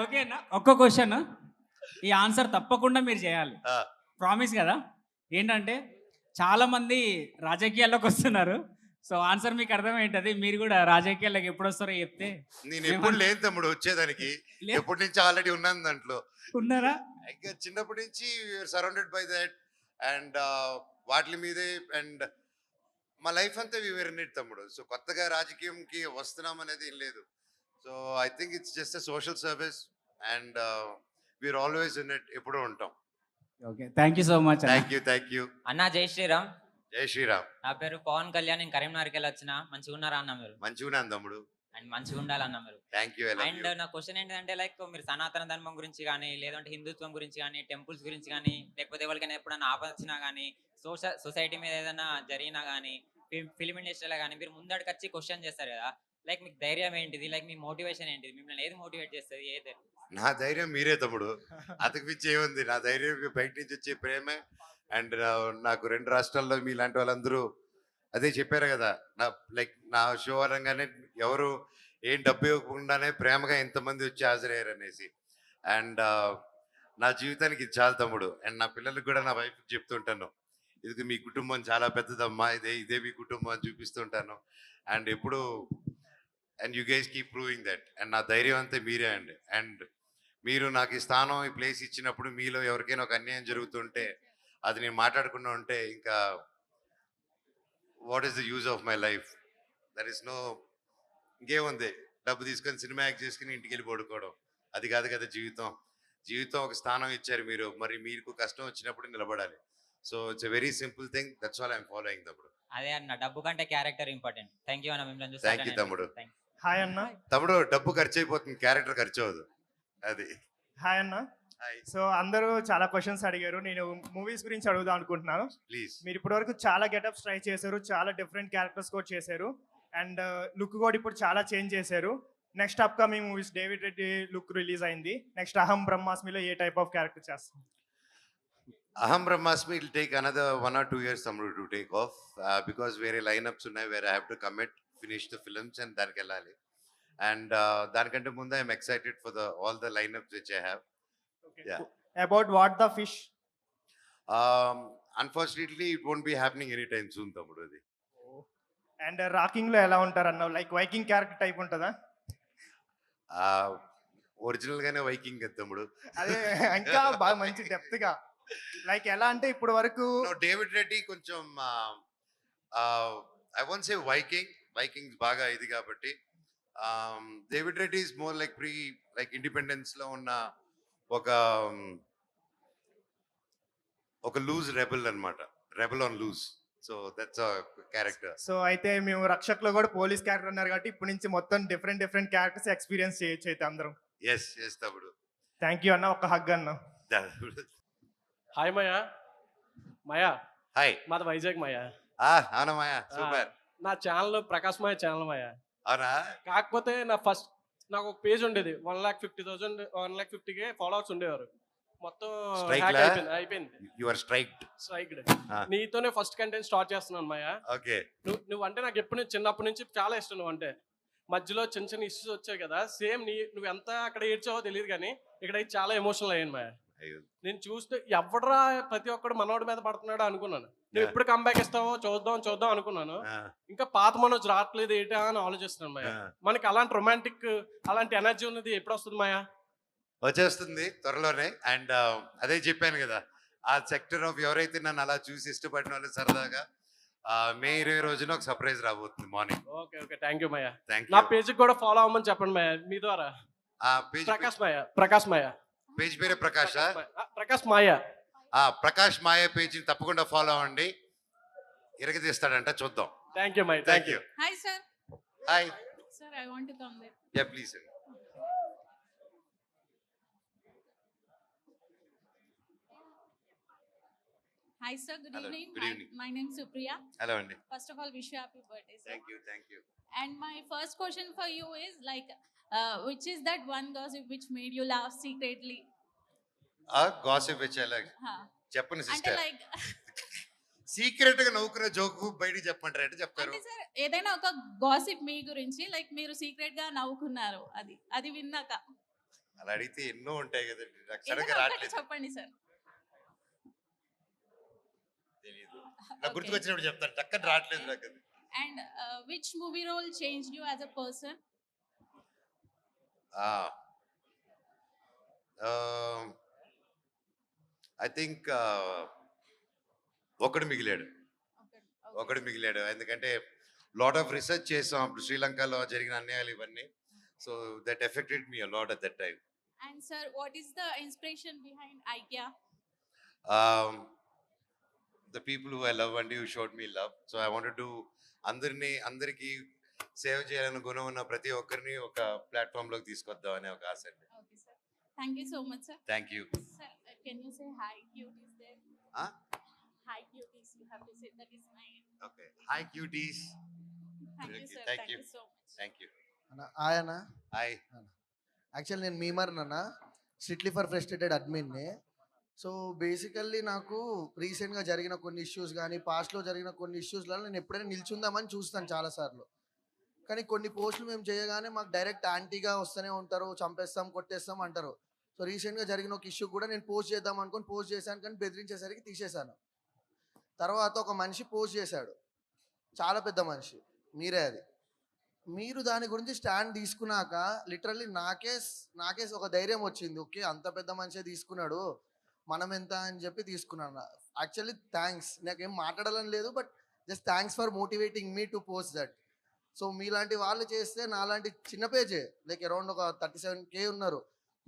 P: ఓకేనా? ఒక్క క్వశ్చన్, ఈ ఆన్సర్ తప్పకుండా మీరు చేయాలి, ప్రామిస్ కదా. ఏంటంటే చాలా మంది రాజకీయాల్లోకి వస్తున్నారు, సో ఆన్సర్ మీకు అర్థమైంటది. మీరు కూడా రాజకీయాల్లోకి ఎప్పుడు వస్తారో చెప్తే.
B: నేను ఎప్పుడు లేని తమ్ముడు వచ్చేదానికి, ఎప్పటి నుంచి ఆల్రెడీ ఉన్నాను దాంట్లో.
P: ఉన్నారా?
B: ఇంకా చిన్నప్పటి నుంచి సరౌండెడ్ బై దట్ అండ్ వాటి మీదే. అండ్ మా లైఫ్ అంతా వివరణెట్ తమ్ముడు. సో కొత్తగా రాజకీయంకి వస్తున్నాం అనేది ఏం లేదు. So I think it's just a social service and we're always in it, ఎప్పుడూ ఉంటాం.
P: Okay, thank you so much.
B: Thank you
Q: అన్న. జై శ్రీరామ్.
B: జై శ్రీరామ్.
Q: నా పేరు పవన్ కళ్యాణ్, నేను కరీంనగర్కి వెళ్ళి వచ్చిన. మంచిగా ఉన్నారా అన్న మీరు?
B: మంచిగా ఉన్నాను తమ్ముడు.
Q: అండ్ మంచిగా ఉండాలన్న మీరు.
B: Thank you.
Q: అండ్ నా క్వశ్చన్ ఏంటంటే లైక్ మీరు సనాతన ధర్మం గురించి కానీ, లేదంటే హిందుత్వం గురించి కానీ, టెంపుల్స్ గురించి కానీ, లేకపోతే ఎవరికైనా ఎప్పుడైనా ఆపద వచ్చినా కానీ, సొసైటీ మీద ఏదైనా జరిగినా కానీ, ఫిల్మ్ ఇండస్ట్రీలో కానీ మీరు ముందడికి వచ్చి క్వశ్చన్ చేస్తారు కదా, లైక్ మీకు ధైర్యం ఏంటిది, లైక్ మీ మోటివేషన్ ఏంటిది, మిమ్మల్ని ఏది మోటివేట్ చేస్తుంది, ఏది?
B: నా ధైర్యం మీరే తమ్ముడు, అతకు మించి ఏముంది. నా ధైర్యం బయట నుంచి వచ్చే ప్రేమే. అండ్ నాకు 2 రాష్ట్రాల్లో మీలాంటి వాళ్ళందరూ అదే చెప్పారు కదా, నా షో అనగానే ఎవరు ఏం డబ్బు ఇవ్వకుండానే ప్రేమగా ఎంతమంది వచ్చి హాజరయ్యారు అనేసి. అండ్ నా జీవితానికి ఇది చాలు తమ్ముడు. అండ్ నా పిల్లలకు కూడా నా వైఫ్ చెప్తుంటాను, ఇది మీ కుటుంబం చాలా పెద్దదమ్మా, ఇదే మీ కుటుంబం అని చూపిస్తుంటాను. అండ్ ఎప్పుడు and you guys keep proving that. And నా ధైర్యం అంతే మీరే అండి. అండ్ మీరు నాకు ఈ స్థానం, ఈ ప్లేస్ ఇచ్చినప్పుడు మీలో ఎవరికైనా ఒక అన్యాయం జరుగుతుంటే అది నేను మాట్లాడకుండా ఉంటే ఇంకా what is the use of my life? That is no, ఇంకేముంది, డబ్బు తీసుకొని సినిమా యాక్ట్ చేసుకుని ఇంటికి వెళ్ళి పడుకోవడం, అది కాదు కదా జీవితం. జీవితం ఒక స్థానం ఇచ్చారు మీరు, మరి మీకు కష్టం వచ్చినప్పుడు నిలబడాలి. So it's a very simple thing, that's all I'm following తమ్ముడు.
Q: అదే అన్న, డబ్బు కంటే క్యారెక్టర్ ఇంపార్టెంట్. థ్యాంక్ యూ అన్న, మిమ్మల్ని
B: థ్యాంక్ యూ తమ్ముడు.
M: హాయ్ అన్న.
B: తమ్ముడు డబ్బు ఖర్చు అయిపోతుంది, క్యారెక్టర్ ఖర్చు అవ్వదు. అది
M: హాయ్ అన్న. సో అందరూ చాలా క్వశ్చన్స్ అడిగారు, నేను మూవీస్ గురించి అడుగుదాం అనుకుంటున్నాను.
B: ప్లీజ్.
M: మీరు ఇప్పటివరకు చాలా గెటప్స్ ట్రై చేశారు, చాలా డిఫరెంట్ క్యారెక్టర్స్ కూడా చేశారు, అండ్ లుక్ కూడా ఇప్పుడు చాలా చేంజ్ చేశారు. Next upcoming movies David Reddy look release అయింది, నెక్స్ట్ అహం బ్రహ్మాస్మిలో ఏ టైప్ ఆఫ్ క్యారెక్టర్ చేస్తాం?
B: అహం బ్రహ్మాస్మి will take another 1 or 2 years తమ్ముడు to take off, because వేరే లైనప్స్ ఉన్నాయి, వేరే I have to commit, finish the films and దానికి వెళ్ళాలి. అండ్ దానికంటే ముందు I'm excited for all the line-ups which I have.
M: About what the fish?
B: Unfortunately it won't be happening any time soon తమ్ముడు. అది
M: and rocking లో ఎలా ఉంటారు అన్న? లైక్ వైకింగ్ క్యారెక్టర్ టైప్ ఉంటుందా?
B: ఒరిజినల్ గానే వైకింగ్ కదా తమ్ముడు.
M: అదే ఇంకా బాగా మంచి డెప్త్ గా, లైక్ ఎలా అంటే ఇప్పుడు వరకు
B: డేవిడ్ రెడ్డి కొంచెం ఐ వోంట్ సే వైకింగ్స్ బాగా ఇది కాబట్టి, David Reddy is more like independence లో ఉన్న ఒక లూజ్ రెబెల్ అన్నమాట, rebel on loose. So that's a character.
M: So అయితే మేము రక్షక్ లో కూడా పోలీస్ క్యారెక్టర్ అన్నారు కాబట్టి ఇప్పటి నుంచి మొత్తం డిఫరెంట్ క్యారెక్టర్స్ ఎక్స్పీరియన్స్ చేయొచ్చు అయితే అందరం.
B: ఎస్ తమ్ముడు.
M: థ్యాంక్ యూ అన్న, ఒక హగ్ అన్న.
R: హాయ్ మాయా. మాయా
B: హాయ్.
R: మాది వైజాగ్ మాయా.
B: అవునా మాయా, సూపర్.
R: నా ఛానల్ ప్రకాష్ మాయ ఛానల్ మాయా.
B: అవునా?
R: కాకపోతే నాకు ఒక పేజ్ ఉండేది, 1,50,000 1,50,000 ఫాలోవర్స్ ఉండేవారు. మొత్తం అయిపోయింది. స్ట్రైక్డ్. నీతోనే ఫస్ట్ కంటెంట్ స్టార్ట్ చేస్తున్నాను మాయా.
B: ఓకే.
R: నువ్వు అంటే నాకు ఎప్పుడు చిన్నప్పటి నుంచి చాలా ఇష్టం. నువ్వు అంటే మధ్యలో చిన్న ఇష్యూస్ వచ్చాయి కదా, సేమ్ నువ్వు ఎంత అక్కడ ఏడ్చావో తెలియదు కానీ ఇక్కడ చాలా ఎమోషనల్ అయ్యాను మాయా. నేను చూస్తే ఎవడరా ప్రతి ఒక్కడు మనోడి మీద పడుతున్నాడు అనుకున్నాను. నువ్వు ఎప్పుడు కంబ్యాక్ ఇస్తావో చూద్దాం అనుకున్నాను. ఇంకా పాత మనోజ్ రావట్లేదు ఏంటా అని ఆలోచిస్తున్నాను మాయా. మనకి అలాంటి రొమాంటిక్, అలాంటి ఎనర్జీ ఉన్నది ఎప్పుడు వస్తుంది మాయా?
B: వచ్చేస్తుంది త్వరలోనే. అండ్ అదే చెప్పాను కదా, ఆ సెక్టర్ ఆఫ్ ఎవరైతే నన్ను అలా చూసి ఇష్టపడిన వాళ్ళు సరదాగా మే 20 రోజున ఒక సర్ప్రైజ్ రాబోతుంది morning.
R: Okay thank you Maya.
B: Thank
R: నా
B: యూ.
R: పేజ్ కూడా ఫాలో అవ్వమని చెప్పండి మాయా మీ ద్వారా. ప్రకాష్ మాయా
B: పేజ్ పేరే ప్రకాష్
R: మాయా.
B: ప్రకాష్ మాయా పేజ్ తప్పకుండా ఫాలో అవ్వండి, ఇరగదీస్తాడంట, చూద్దాం.
R: Thank you Maya.
B: Thank you.
S: Hi sir.
B: Hi
S: sir, I want to come there.
B: Yeah please.
S: Hi sir, good
B: Hello,
S: evening.
B: good evening.
S: My name is Supriya.
B: Hello అండి.
S: First of all, wish you happy birthday, sir.
B: Thank you.
S: And my first question for you is like, which is that one gossip which made you laugh secretly?
B: Gossip which I like.
S: Huh.
B: చెప్పండి
S: అంటే
B: sister.
S: like,
B: secret గా నవ్వుకునే joke బయటికి చెప్పంటారు అంటే చెప్తారు.
S: అంటే sir ఏదైనా ఒక gossip మీ గురించి లైక్ మీరు సీక్రెట్ గా నవ్వుకున్నారు, అది విన్నాక
B: అలా అడిగితే ఎన్నో ఉంటాయి కదండి, నాకు సడన్గా
S: ఏదైనా ఒకటి
B: రావట్లేదు.
S: చెప్పండి సార్.
B: తెలీదు, నాకు గుర్తుకొచ్చినప్పుడు చెప్తాను, టక్కని రావట్లేదు నాకు అది.
S: And which movie role changed you as a person?
B: I think ఒకడు మిగిలాడు. ఎందుకంటే లాట్ ఆఫ్ రీసెర్చ్ చేసాం అప్పుడు శ్రీలంకలో జరిగిన అన్యాయాలు ఇవన్నీ. So that affected me a lot at that time.
S: And sir, what is the inspiration behind IKEA?
B: The people who I love and who showed me love. So I wanted to అందరికి save చేయాలని గుణం ఉన్న ప్రతి ఒక్కరిని ఒక platform లోకి తీసుకొద్దాం అనే ఒక ఆశ అండి.
S: Okay sir. Thank you so much sir.
B: Thank you.
S: Sir, can you say hi cuties there? Hi cuties, you have to say that is my.
B: Okay. Hi cuties.
S: Thank you sir.
B: Thank you.
S: So much.
B: Thank you.
G: ఆయనా
B: hi.
G: Actual నేను మీమర్నన్నా strictly for frustrated అడ్మిన్ని. So basically నాకు రీసెంట్గా జరిగిన కొన్ని issues కానీ పాస్ట్లో జరిగిన కొన్ని ఇష్యూస్లలో నేను ఎప్పుడైనా నిల్చుందామని చూస్తాను చాలాసార్లు. కానీ కొన్ని పోస్టులు మేము చేయగానే మాకు డైరెక్ట్ యాంటీగా వస్తూనే ఉంటారు, చంపేస్తాం కొట్టేస్తాం అంటారు. సో రీసెంట్గా జరిగిన ఒక ఇష్యూ కూడా నేను పోస్ట్ చేద్దాం అనుకొని పోస్ట్ చేశాను, కానీ బెదిరించేసరికి తీసేశాను.
T: తర్వాత ఒక మనిషి పోస్ట్ చేశాడు, చాలా పెద్ద మనిషి, మీరే అది. మీరు దాని గురించి స్టాండ్ తీసుకున్నాక లిటరల్లీ నాకే ఒక ధైర్యం వచ్చింది. ఓకే, అంత పెద్ద మనిషే తీసుకున్నాడు, మనం ఎంత అని చెప్పి తీసుకున్నాను. యాక్చువల్లీ థ్యాంక్స్, నాకేం మాట్లాడాలని లేదు, but just thanks for motivating me to post that. So మీలాంటి వాళ్ళు చేస్తే నాలాంటి చిన్న పేజే లైక్ అరౌండ్ ఒక 37K ఉన్నారు,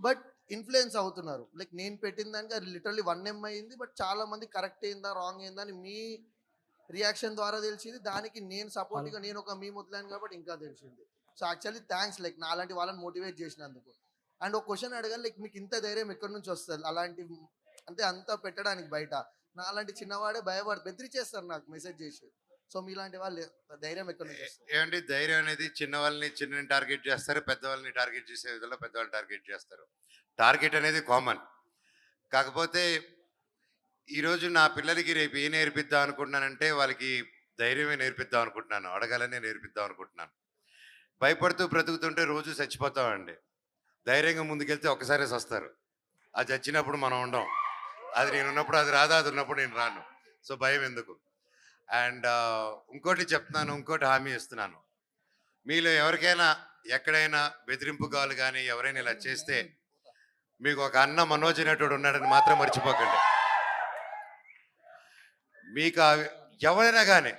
T: బట్ ఇన్ఫ్లుయెన్స్ అవుతున్నారు. లైక్ నేను పెట్టిన దానికి అది లిటరల్లీ 1M అయింది, బట్ చాలా మంది కరెక్ట్ అయిందా రాంగ్ అయిందా అని మీ రియాక్షన్ ద్వారా తెలిసింది. దానికి నేను సపోర్ట్గా నేను ఒక మీ ముద్దాను కాబట్టి ఇంకా తెలిసింది. సో యాక్చువల్లీ థ్యాంక్స్ లైక్ నాలాంటి వాళ్ళని మోటివేట్ చేసినందుకు. అండ్ ఒక క్వశ్చన్ అడగాలి, లైక్ మీకు ఇంత ధైర్యం ఎక్కడి నుంచి వస్తుంది అలాంటి అంటే అంతా పెట్టడానికి? బయట నాలాంటి చిన్నవాడే బెదిరిచేస్తారు నాకు మెసేజ్ చేసి. సో మీలాంటి వాళ్ళు ధైర్యం ఎక్కడి నుంచి వస్తుంది?
B: ఏమంటే ధైర్యం అనేది చిన్న వాళ్ళని చిన్నని టార్గెట్ చేస్తారు, పెద్దవాళ్ళని టార్గెట్ చేసే విధంగా పెద్దవాళ్ళని టార్గెట్ చేస్తారు. టార్గెట్ అనేది కామన్. కాకపోతే ఈరోజు నా పిల్లలకి రేపు ఏ నేర్పిద్దాం అనుకుంటున్నానంటే వాళ్ళకి ధైర్యమే నేర్పిద్దాం అనుకుంటున్నాను, అడగాలనే నేర్పిద్దాం అనుకుంటున్నాను. భయపడుతూ బ్రతుకుతుంటే రోజు చచ్చిపోతామండి. ధైర్యంగా ముందుకెళ్తే ఒక్కసారే వస్తారు. అది చచ్చినప్పుడు మనం ఉండం. అది నేను ఉన్నప్పుడు అది రాదా, అది ఉన్నప్పుడు నేను రాను. సో భయం ఎందుకు? అండ్ ఇంకోటి చెప్తున్నాను, ఇంకోటి హామీ ఇస్తున్నాను. మీలో ఎవరికైనా ఎక్కడైనా బెదిరింపు కావాలి కానీ ఎవరైనా ఇలా చేస్తే మీకు ఒక అన్న మనోజ్ అనేటోడు ఉన్నాడని మాత్రం మర్చిపోకండి. మీకు ఎవరైనా కానీ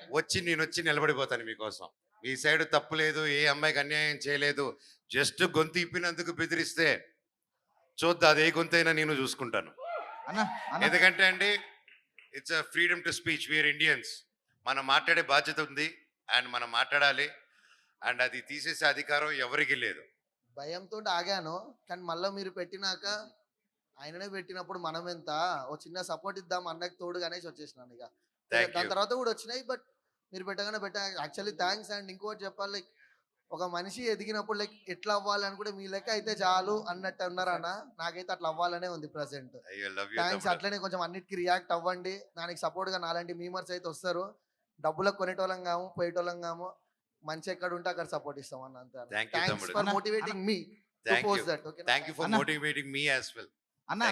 B: నేను వచ్చి నిలబడిపోతాను మీకోసం. మీ సైడ్ తప్పు లేదు, ఏ అమ్మాయికి అన్యాయం చేయలేదు, జస్ట్ గొంతు ఇప్పినందుకు బెదిరిస్తే చూద్దా, అది ఏ గొంతైనా నేను చూసుకుంటాను. ఎందుకంటే అండి it's a freedom to speech, we're Indians. మనం మాట్లాడే బాధ్యత ఉంది అండ్ మనం మాట్లాడాలి. అండ్ అది తీసేసే అధికారం ఎవరికి లేదు.
T: భయంతో ఆగాను, కానీ మళ్ళీ మీరు పెట్టినాక ఆయననే పెట్టినప్పుడు మనం ఎంత ఓ చిన్న సపోర్ట్ ఇద్దాం అన్నకి తోడుగా అనేసి వచ్చేసినాను. ఇక దాని తర్వాత కూడా వచ్చినాయి, బట్ మీరు పెట్టగానే యాక్చువల్లీ థ్యాంక్స్. అండ్ ఇంకోటి చెప్పాలి, లైక్ ఒక మనిషి ఎదిగినప్పుడు లైక్ ఎట్లా అవ్వాలని కూడా మీ లెక్క అయితే చాలు అన్నట్టు ఉన్నారన్న. నాకైతే అట్లా అవ్వాలనే ఉంది ప్రజెంట్. థ్యాంక్స్. అట్లనే కొంచెం అన్నిటికీ రియాక్ట్ అవ్వండి. దానికి సపోర్ట్గా నాలాంటి మీమర్స్ అయితే వస్తారు. డబ్బులకు కొనేటోళ్ళం కాము, పోయేటోళ్ళం కాము. మంచి ఎక్కడ ఉంటే అక్కడ సపోర్ట్ ఇస్తాం అన్న. అంతే. Thanks for motivating me to post that. Okay,
B: thank you for motivating me as well.
K: అన్న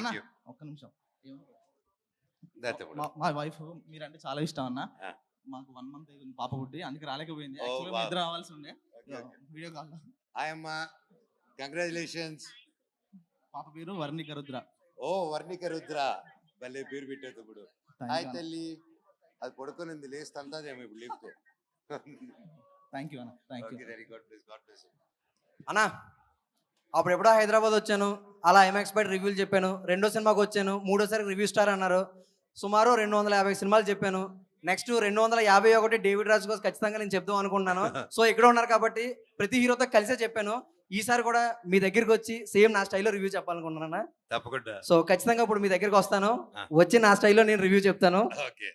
K: ఒక్క నిమిషం. మా వైఫ్ మీరంటే చాలా ఇష్టం అన్న. మాకు 1 month పాప పుట్టి అందుకే రాలేకపోయింది. యాక్చువల్లీ నిద్ర రావాల్సి ఉండే వీడియో కాల్.
B: ఆయమ్మ కంగ్రాచులేషన్స్.
K: పాప పేరు వర్ణిక రుద్ర.
B: ఓ వర్ణిక రుద్ర, భలే పేరు పెట్టేది. ఇప్పుడు హాయ్ తల్లి, అది పడుకునింది, లేస్తుందేమో ఇప్పుడు లేపుతో.
K: థ్యాంక్ యూ అన్న. Thank you.
B: Very good. God bless you
U: అన్నా. అప్పుడు ఎప్పుడో హైదరాబాద్ వచ్చాను, అలా ఎంఎక్స్పైట్ రివ్యూలు చెప్పాను. రెండో సినిమాకి వచ్చాను, మూడోసారి రివ్యూ స్టార్ అన్నారు. సుమారు 250 సినిమాలు చెప్పాను. నెక్స్ట్ 251 డేవిడ్ రాజు కోసం ఖచ్చితంగా నేను చెప్దాం అనుకుంటున్నాను. సో ఇక్కడ ఉన్నారు కాబట్టి ప్రతి హీరోతో కలిసే చెప్పాను. ఈసారి కూడా మీ దగ్గరికి వచ్చి సేమ్ నా స్టైల్లో రివ్యూ చెప్పాలనుకుంటున్నాను.
B: తప్పకుండా.
U: సో ఖచ్చితంగా ఇప్పుడు మీ దగ్గరికి వస్తాను, వచ్చి నా స్టైల్లో నేను రివ్యూ చెప్తాను.
B: ఓకే.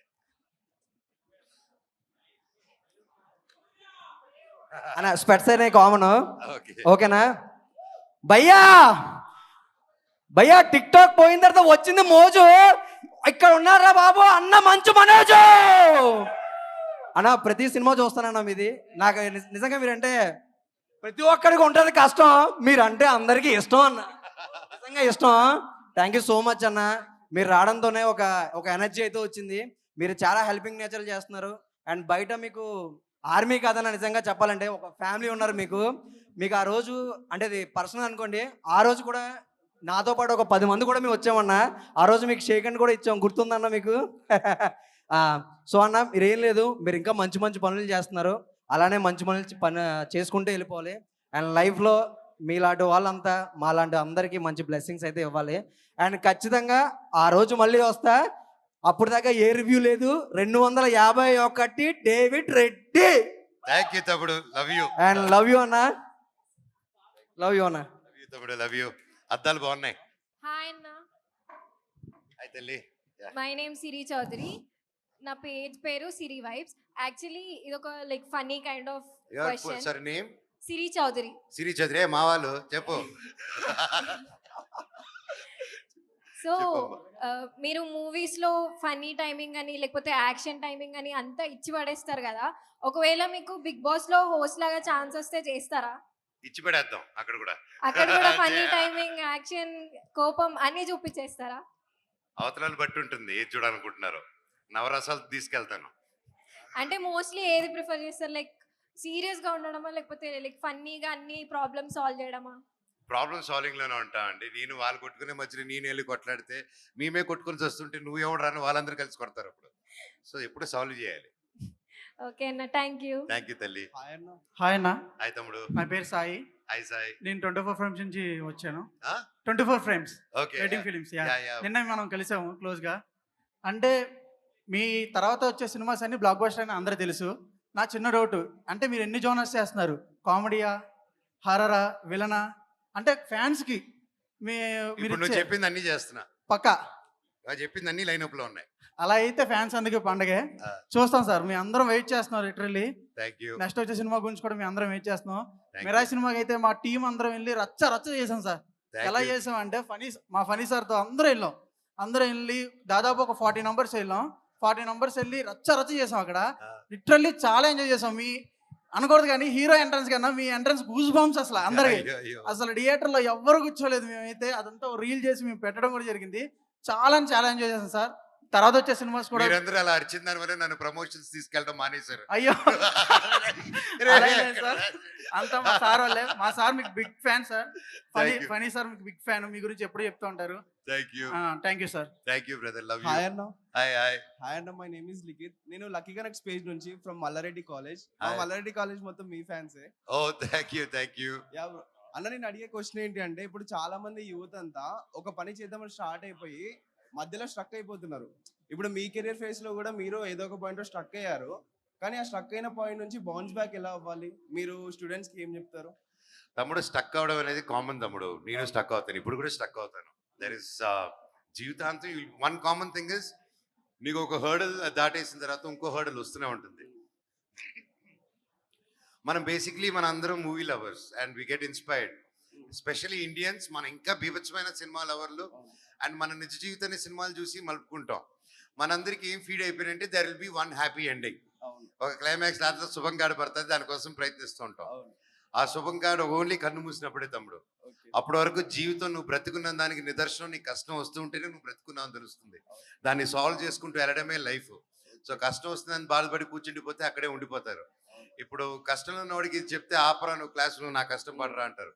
U: అన్న స్పెట్స్ అనే కామన్. ఓకేనా భయ్యా? భయ్యా టిక్ టాక్ పోయిన తర్వాత వచ్చింది మోజు. ఇక్కడ ఉన్నారా బాబు అన్న మంచు మనోజు అన్న. ప్రతి సినిమా చూస్తానన్నా మీది. నాకు నిజంగా మీరంటే ప్రతి ఒక్కరికి ఉంటుంది కష్టం, మీరంటే అందరికీ ఇష్టం అన్న, నిజంగా ఇష్టం. థ్యాంక్ యూ సో మచ్ అన్న. మీరు రావడంతోనే ఒక ఎనర్జీ అయితే వచ్చింది. మీరు చాలా హెల్పింగ్ నేచర్ చేస్తున్నారు. అండ్ బయట మీకు ఆర్మీ కాదన్న, నిజంగా చెప్పాలంటే ఒక ఫ్యామిలీ ఉన్నారు మీకు. ఆ రోజు అంటే ఇది పర్సనల్ అనుకోండి, ఆ రోజు కూడా నాతో పాటు ఒక 10 మంది కూడా మేము వచ్చామన్నా. ఆ రోజు మీకు షేక్ హ్యాండ్ కూడా ఇచ్చాం, గుర్తుందన్న మీకు? సో అన్న మీరేం లేదు, మీరు ఇంకా మంచి మంచి పనులు చేస్తున్నారు, అలానే మంచి పని చేసుకుంటూ వెళ్ళిపోవాలి. అండ్ లైఫ్లో మీలాంటి వాళ్ళంతా మాలాంటి అందరికీ మంచి బ్లెస్సింగ్స్ అయితే ఇవ్వాలి. అండ్ ఖచ్చితంగా ఆ రోజు మళ్ళీ వస్తా. అప్పుడు దాకా ఏ రివ్యూ లేదు. 251 డేవిడ్ రెడ్డి.
B: థ్యాంక్ యూ తమ్ముడు, love you.
U: And love you అన్న. లవ్ యూ అన్న.
B: లవ్ యూ తమ్ముడు, లవ్ యూ. అద్దాలు బాగున్నాయి.
V: హాయ్ అన్న.
B: హాయ్ తల్లి.
V: My name Siri Chowdary. నా పేరు సిరి వైబ్స్. యాక్చువల్లీ ఇది ఒక like funny kind of question.
B: Surname
V: Siri Chowdary.
B: Siri Chowdary మా వాళ్ళు చెప్పు.
V: సో మీరు మూవీస్ లో ఫన్నీ టైమింగ్ అని లేకపోతే యాక్షన్ టైమింగ్ అని అంతా ఇచ్చి పడేస్తారు కదా. ఒకవేళ మీకు బిగ్ బాస్ లో హోస్ట్ లాగా ఛాన్స్ వస్తే చేస్తారా?
B: ఇచ్చి పడేద్దాం అక్కడ కూడా.
V: అక్కడ కూడా ఫన్నీ టైమింగ్, యాక్షన్, కోపం అన్ని చూపించేస్తారా?
B: అవతలాలు బట్టి ఉంటుంది ఏది చూడాలనుకుంటున్నారు. నవరసాలు తీసుకెళ్తాను.
V: అంటే మోస్ట్లీ ఏది ప్రిఫర్ చేస్తారు? లైక్ సీరియస్గా ఉండడమా, లేకపోతే లైక్ ఫన్నీగా అన్ని ప్రాబ్లమ్స్ సాల్వ్ చేయడమా?
B: ప్రాబ్లమ్ సాల్వింగ్లోనే ఉంటామండి. నేను వాళ్ళు కొట్టుకునే మధ్యలో నేను వెళ్ళి కొట్లాడితే మేమే కొట్టుకొని వస్తుంటే నువ్వు ఎవడు రాని వాళ్ళందరూ కలిసి కొడతారు అప్పుడు. సో ఎప్పుడు సాల్వ్ చేయాలి.
V: ఓకే అన్న, థ్యాంక్ యూ.
B: థ్యాంక్ యూ తల్లి.
E: హాయ్ అన్న,
B: హాయ్ తమ్ముడు.
E: నా పేరు సాయి.
B: హాయ్ సాయి.
E: నేను 24 ఫ్రేమ్స్ నుంచి వచ్చాను.
B: ఆ?
E: 24 frames
B: Okay,
E: waiting
B: yeah.
E: Films.
B: Yeah, yeah.
E: నిన్న మనం కలిసాము క్లోజ్గా. అంటే మీ తర్వాత వచ్చే సినిమాస్ అన్ని బ్లాక్ బస్టర్ అని అందరూ తెలుసు. నా చిన్న డౌట్, అంటే మీరు ఎన్ని జోనర్స్ చేస్తున్నారు? కామెడీయా, హారరా, విలనా? అంటే ఫ్యాన్స్కి
B: ఇప్పుడు నువ్వు చెప్పింది అన్ని చేస్తున్నా.
E: పక్కా
B: చెప్పింది అన్ని లైనప్ లో ఉన్నాయి.
E: అలా అయితే ఫ్యాన్స్ అందుకే పండగే. చూస్తాం సార్, మీ అందరం వెయిట్ చేస్తున్నాం లిటరల్లీ.
B: Thank you.
E: నెక్స్ట్ వచ్చే సినిమా గురించి కూడా మీ అందరం వెయిట్ చేస్తున్నాం.
B: Thank
E: మిరా సినిమాకి అయితే మా టీం అందరం వెళ్ళి రచ్చ చేసాం సార్.
B: Thank
E: ఎలా
B: you.
E: చేసాం అంటే మా ఫనీ సార్తో అందరం వెళ్ళి దాదాపు ఒక 40 నంబర్స్ వెళ్ళాం. 40 నంబర్స్ వెళ్ళి రచ్చ చేసాం అక్కడ. లిటరల్లీ చాలా ఎంజాయ్ చేసాం. మీ అనకూడదు కానీ హీరో ఎంట్రన్స్ కన్నా మీ ఎంట్రన్స్ గూస్ బాంబ్స్ అసలు అందరికి. అసలు థియేటర్లో ఎవ్వరు కూర్చోలేదు. మేమైతే అదంతా రీల్ చేసి మేము పెట్టడం కూడా జరిగింది. చాలా ఎంజాయ్ చేసాం సార్. తర్వాత వచ్చే సినిమాస్ కూడా
B: మీరందరూ అలా అరిచిన దాని వల్ల నన్ను ప్రమోషన్స్ తీసుకెళ్ళడం మానేశారు.
E: అయ్యో అలా ఏం లేదు సార్, అంతా మా సార్ వాళ్ళే. మా సార్ మీకు big fan sir. Funny sir మీకు బిగ్ ఫ్యాన్, మీ గురించి ఎప్పుడు చెప్తూ ఉంటారు.
B: Thank you.
E: Thank you sir.
B: Thank you brother, love you.
F: Hi అన్న.
B: Hi hi.
F: హాయ్ అన్న, మై నేమ్ ఇస్ లిఖిత్. నేను లక్కీ కనెక్ట్స్ పేజ్ నుంచి from Malla Reddy college.
B: Hi.
F: Malla Reddy college మొత్తం మీ ఫ్యాన్సే.
B: Oh thank you, thank you.
F: Yeah bro. అన్న, నేను అడిగే క్వశ్చన్ ఏంటి అంటే, ఇప్పుడు చాలా మంది యూత్ అంతా ఒక పని చేద్దామని స్టార్ట్ అయిపోయి మధ్యలో స్ట్రక్ అయిపోతున్నారు. ఇప్పుడు మీ కెరియర్ ఫేస్ లో కూడా మీరు ఏదో ఒక పాయింట్ లో స్ట్రక్ అయ్యారు. కానీ ఆ స్ట్రక్ అయిన పాయింట్ నుంచి బౌన్స్ బ్యాక్ ఎలా అవ్వాలి? మీరు స్టూడెంట్స్ కి ఏం చెప్తారు?
B: తమ్ముడు, స్టక్ అవడం అనేది కామన్ తమ్ముడు. నేను స్టక్ అవుతాను, ఇప్పుడు కూడా స్టక్ అవుతాను. దర్ ఇస్ జీవితాంతం వన్ కామన్ థింగ్ ఇస్, నీకు ఒక హర్డల్ దాటేసిన తర్వాత ఇంకో హర్డల్ వస్తూనే ఉంటుంది. మనం బేసిక్లీ మన అందరం movie lovers and we get inspired. Especially Indians మన ఇంకా బీభత్సమైన సినిమా లవర్లు. అండ్ మన నిజ జీవితాన్ని సినిమాలు చూసి మలుపుకుంటాం. మనందరికి ఏం ఫీడ్ అయిపోయినంటే there will be one happy ending. ఒక క్లైమాక్స్ దాంట్లో శుభం గాడు పడుతుంది, దానికోసం ప్రయత్నిస్తూ ఉంటాం. ఆ శుభం గాడు ఓన్లీ కన్ను మూసినప్పుడే తమ్ముడు. అప్పటి వరకు జీవితం నువ్వు బ్రతుకున్న దానికి నిదర్శనం, నీకు కష్టం వస్తూ ఉంటేనే నువ్వు బ్రతుకున్నావు తెలుస్తుంది. దాన్ని సాల్వ్ చేసుకుంటూ వెళ్ళడమే లైఫ్. సో కష్టం వస్తుందని బాధపడి కూర్చుండిపోతే అక్కడే ఉండిపోతారు. ఇప్పుడు కష్టంలో ఉన్నవాడికి ఇది చెప్తే ఆపరా నువ్వు క్లాసులో, నా కష్టం పడరా అంటారు.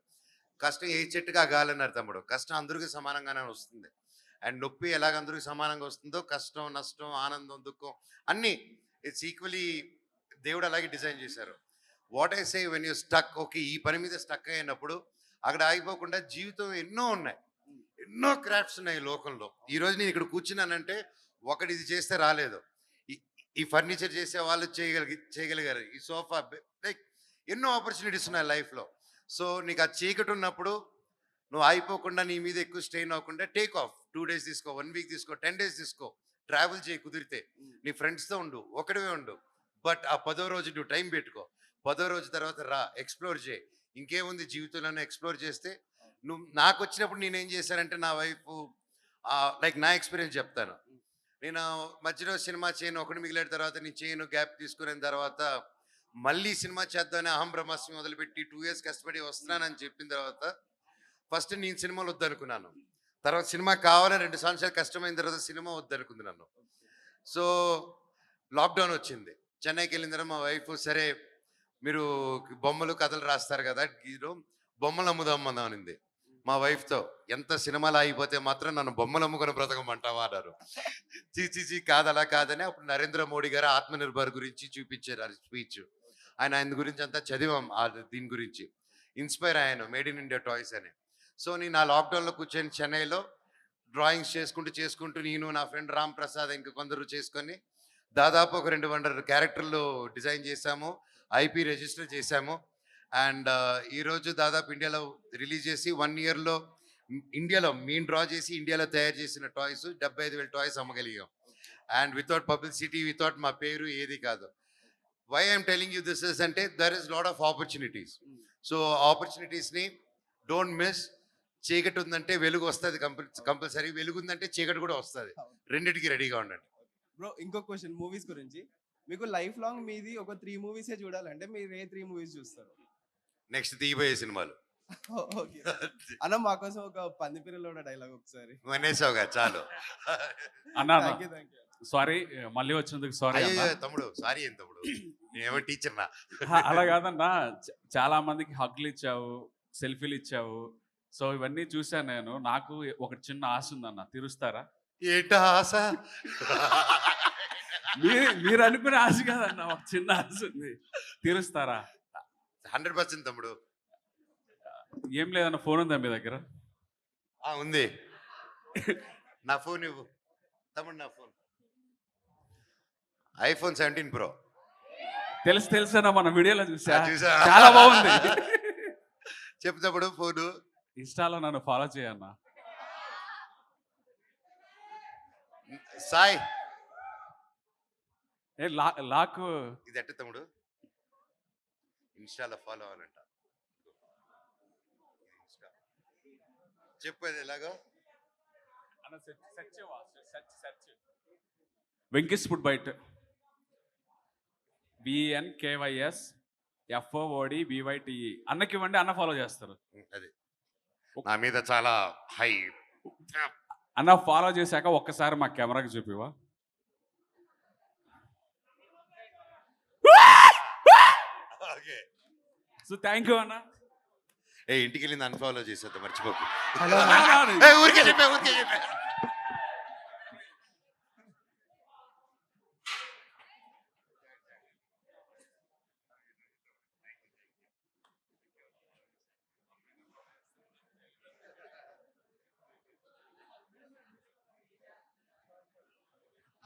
B: కష్టం ఏ చెట్టుగా గాలన్నారు తమ్ముడు. కష్టం అందరికీ సమానంగానే వస్తుంది. అండ్ నొప్పి ఎలాగ అందరికీ సమానంగా వస్తుందో, కష్టం, నష్టం, ఆనందం, దుఃఖం అన్నీ ఇట్స్ ఈక్వలీ దేవుడు అలాగే డిజైన్ చేశారు. What I say, when you stuck, okay ఈ పని మీద స్టక్ అయినప్పుడు అక్కడ ఆగిపోకుండా జీవితం ఎన్నో ఉన్నాయి, ఎన్నో క్రాఫ్ట్స్ ఉన్నాయి ఈ లోకంలో. ఈరోజు నేను ఇక్కడ కూర్చున్నానంటే ఒకటి ఇది చేస్తే రాలేదు, ఈ ఫర్నిచర్ చేసే వాళ్ళు చేయగలిగారు, ఈ సోఫా, లైక్ ఎన్నో ఆపర్చునిటీస్ ఉన్నాయి లైఫ్లో. సో నీకు ఆ చీకటి ఉన్నప్పుడు నువ్వు అయిపోకుండా, నీ మీద ఎక్కువ స్ట్రెయిన్ అవ్వకుండా టేక్ ఆఫ్. 2 days తీసుకో, 1 week తీసుకో, 10 days తీసుకో. ట్రావెల్ చేయి కుదిరితే, నీ ఫ్రెండ్స్తో ఉండు, ఒకటివే ఉండు. బట్ ఆ 10వ రోజు నువ్వు టైం పెట్టుకో. 10వ రోజు తర్వాత రా, ఎక్స్ప్లోర్ చేయి. ఇంకేముంది జీవితంలోనే, ఎక్స్ప్లోర్ చేస్తే నువ్వు. నాకు వచ్చినప్పుడు నేనేం చేశానంటే, నా వైఫ్ లైక్ నా ఎక్స్పీరియన్స్ చెప్తాను. నేను మధ్యలో సినిమా చేయను, ఒకటి మిగిలిన తర్వాత నేను చేయను, గ్యాప్ తీసుకున్న తర్వాత మళ్ళీ సినిమా చేద్దామని అహం బ్రహ్మాస్మి మొదలుపెట్టి 2 years కష్టపడి వస్తున్నానని చెప్పిన తర్వాత ఫస్ట్ నేను సినిమాలు వద్దనుకున్నాను. తర్వాత సినిమా కావాలని 2 సంవత్సరాలు కష్టమైన తర్వాత సినిమా వద్దనుకున్నాను. సో లాక్డౌన్ వచ్చింది. చెన్నైకి వెళ్ళిన తర్వాత మా వైఫ్, సరే మీరు బొమ్మలు కథలు రాస్తారు కదా, హీరో బొమ్మలు అమ్ముదామన్నా అనింది మా వైఫ్తో. ఎంత సినిమాలు అయిపోతే మాత్రం నన్ను బొమ్మలు అమ్ముకొని బ్రతకమంటావా అన్నారు. చీ కాదలా కాదని అప్పుడు నరేంద్ర మోడీ గారు ఆత్మనిర్భర్ గురించి చూపించారు స్పీచ్. ఆయన గురించి అంతా చదివాం, దీని గురించి ఇన్స్పైర్ అయ్యాను, మేడ్ ఇన్ ఇండియా టాయ్స్ అని. సో నేను ఆ లాక్డౌన్లో కూర్చొని చెన్నైలో డ్రాయింగ్స్ చేసుకుంటూ నేను, నా ఫ్రెండ్ రామ్ ప్రసాద్, ఇంకా కొందరు చేసుకొని దాదాపు ఒక 200 క్యారెక్టర్లు డిజైన్ చేశాము, IP రిజిస్టర్ చేశాము. అండ్ ఈరోజు దాదాపు ఇండియాలో రిలీజ్ చేసి 1 yearలో ఇండియాలో మేము డ్రా చేసి ఇండియాలో తయారు చేసిన టాయ్స్ 75,000 టాయ్స్ అమ్మగలిగాం. అండ్ వితౌట్ పబ్లిసిటీ, వితౌట్ మా పేరు ఏది కాదు. Why I'm telling you this is అంటే, there is lot of opportunities. So ఆపర్చునిటీస్ని డోంట్ మిస్. చీకటి ఉందంటే వెలుగు వస్తుంది కంపల్సరీ, వెలుగు ఉందంటే చీకటి కూడా వస్తుంది. రెండింటికి రెడీగా ఉండండి.
F: బ్రో, ఇంకో క్వశ్చన్ మూవీస్ గురించి. మీకు లైఫ్ లాంగ్ మీది ఒక 3 movies చూడాలంటే మీరు ఏ 3 movies చూస్తారు?
B: నెక్స్ట్ తీయబోయే సినిమాలు.
F: ఓకే అన్న, మా కోసం ఒక పందిపిరలో డైలాగ్ ఒకసారి
B: మనేసావుగా చాలు
H: అన్నా.
F: Thank you.
H: సారీ మళ్ళీ వచ్చినందుకు సారీ
B: అయ్యో
H: అన్న.
B: తమ్ముడు సారీ ఏం తమ్ముడు, నేనేమో టీచర్ నా.
H: అలా కాదన్నా, చాలా మందికి హగ్లు ఇచ్చావు, సెల్ఫీలు ఇచ్చావు. సో ఇవన్నీ చూశాను నేను. నాకు ఒక చిన్న ఆశ ఉందన్న, తీరుస్తారా?
B: ఏంటా ఆశ?
H: మీరు అనుకునే ఆశ కాదన్న, ఒక చిన్న ఆశ ఉంది, తీరుస్తారా?
B: 100% తమ్ముడు.
H: ఏం లేదన్న, ఫోన్ ఉందా మీ దగ్గర?
B: ఉంది. నా ఫోన్ ఇవ్వు తమ్ముడు, నా ఫోన్ iPhone 17 Pro.
H: తెలుసా, మన వీడియోలో చూసా,
B: చూసా.
H: చాలా బాగుంది.
B: చెప్పు తమ్ముడు ఫోను.
H: ఇన్స్టాలో నన్ను ఫాలో చేయన్న.
B: సాయి
H: లాక్
B: ఇది ఎట్ట తమ్ముడు? ఇన్స్టాలో ఫాలో అవ్వాలంట. చెప్పు అది ఎలాగో.
H: Venky's food bite, VNKYS FOOD BYTE. అన్నకి ఇవ్వండి, అన్న ఫాలో చేస్తారు.
B: అది నా మీద చాలా హై.
H: అన్న ఫాలో చేశాక ఒక్కసారి మా కెమెరాకి చూపివా?
B: ఓకే.
H: సో థ్యాంక్ యూ అన్న.
B: ఇంటికి వెళ్ళి అన్ఫాలో చేసేద్దాం, మర్చిపోకు.
H: హలో.
B: ఊరికే చెప్పా.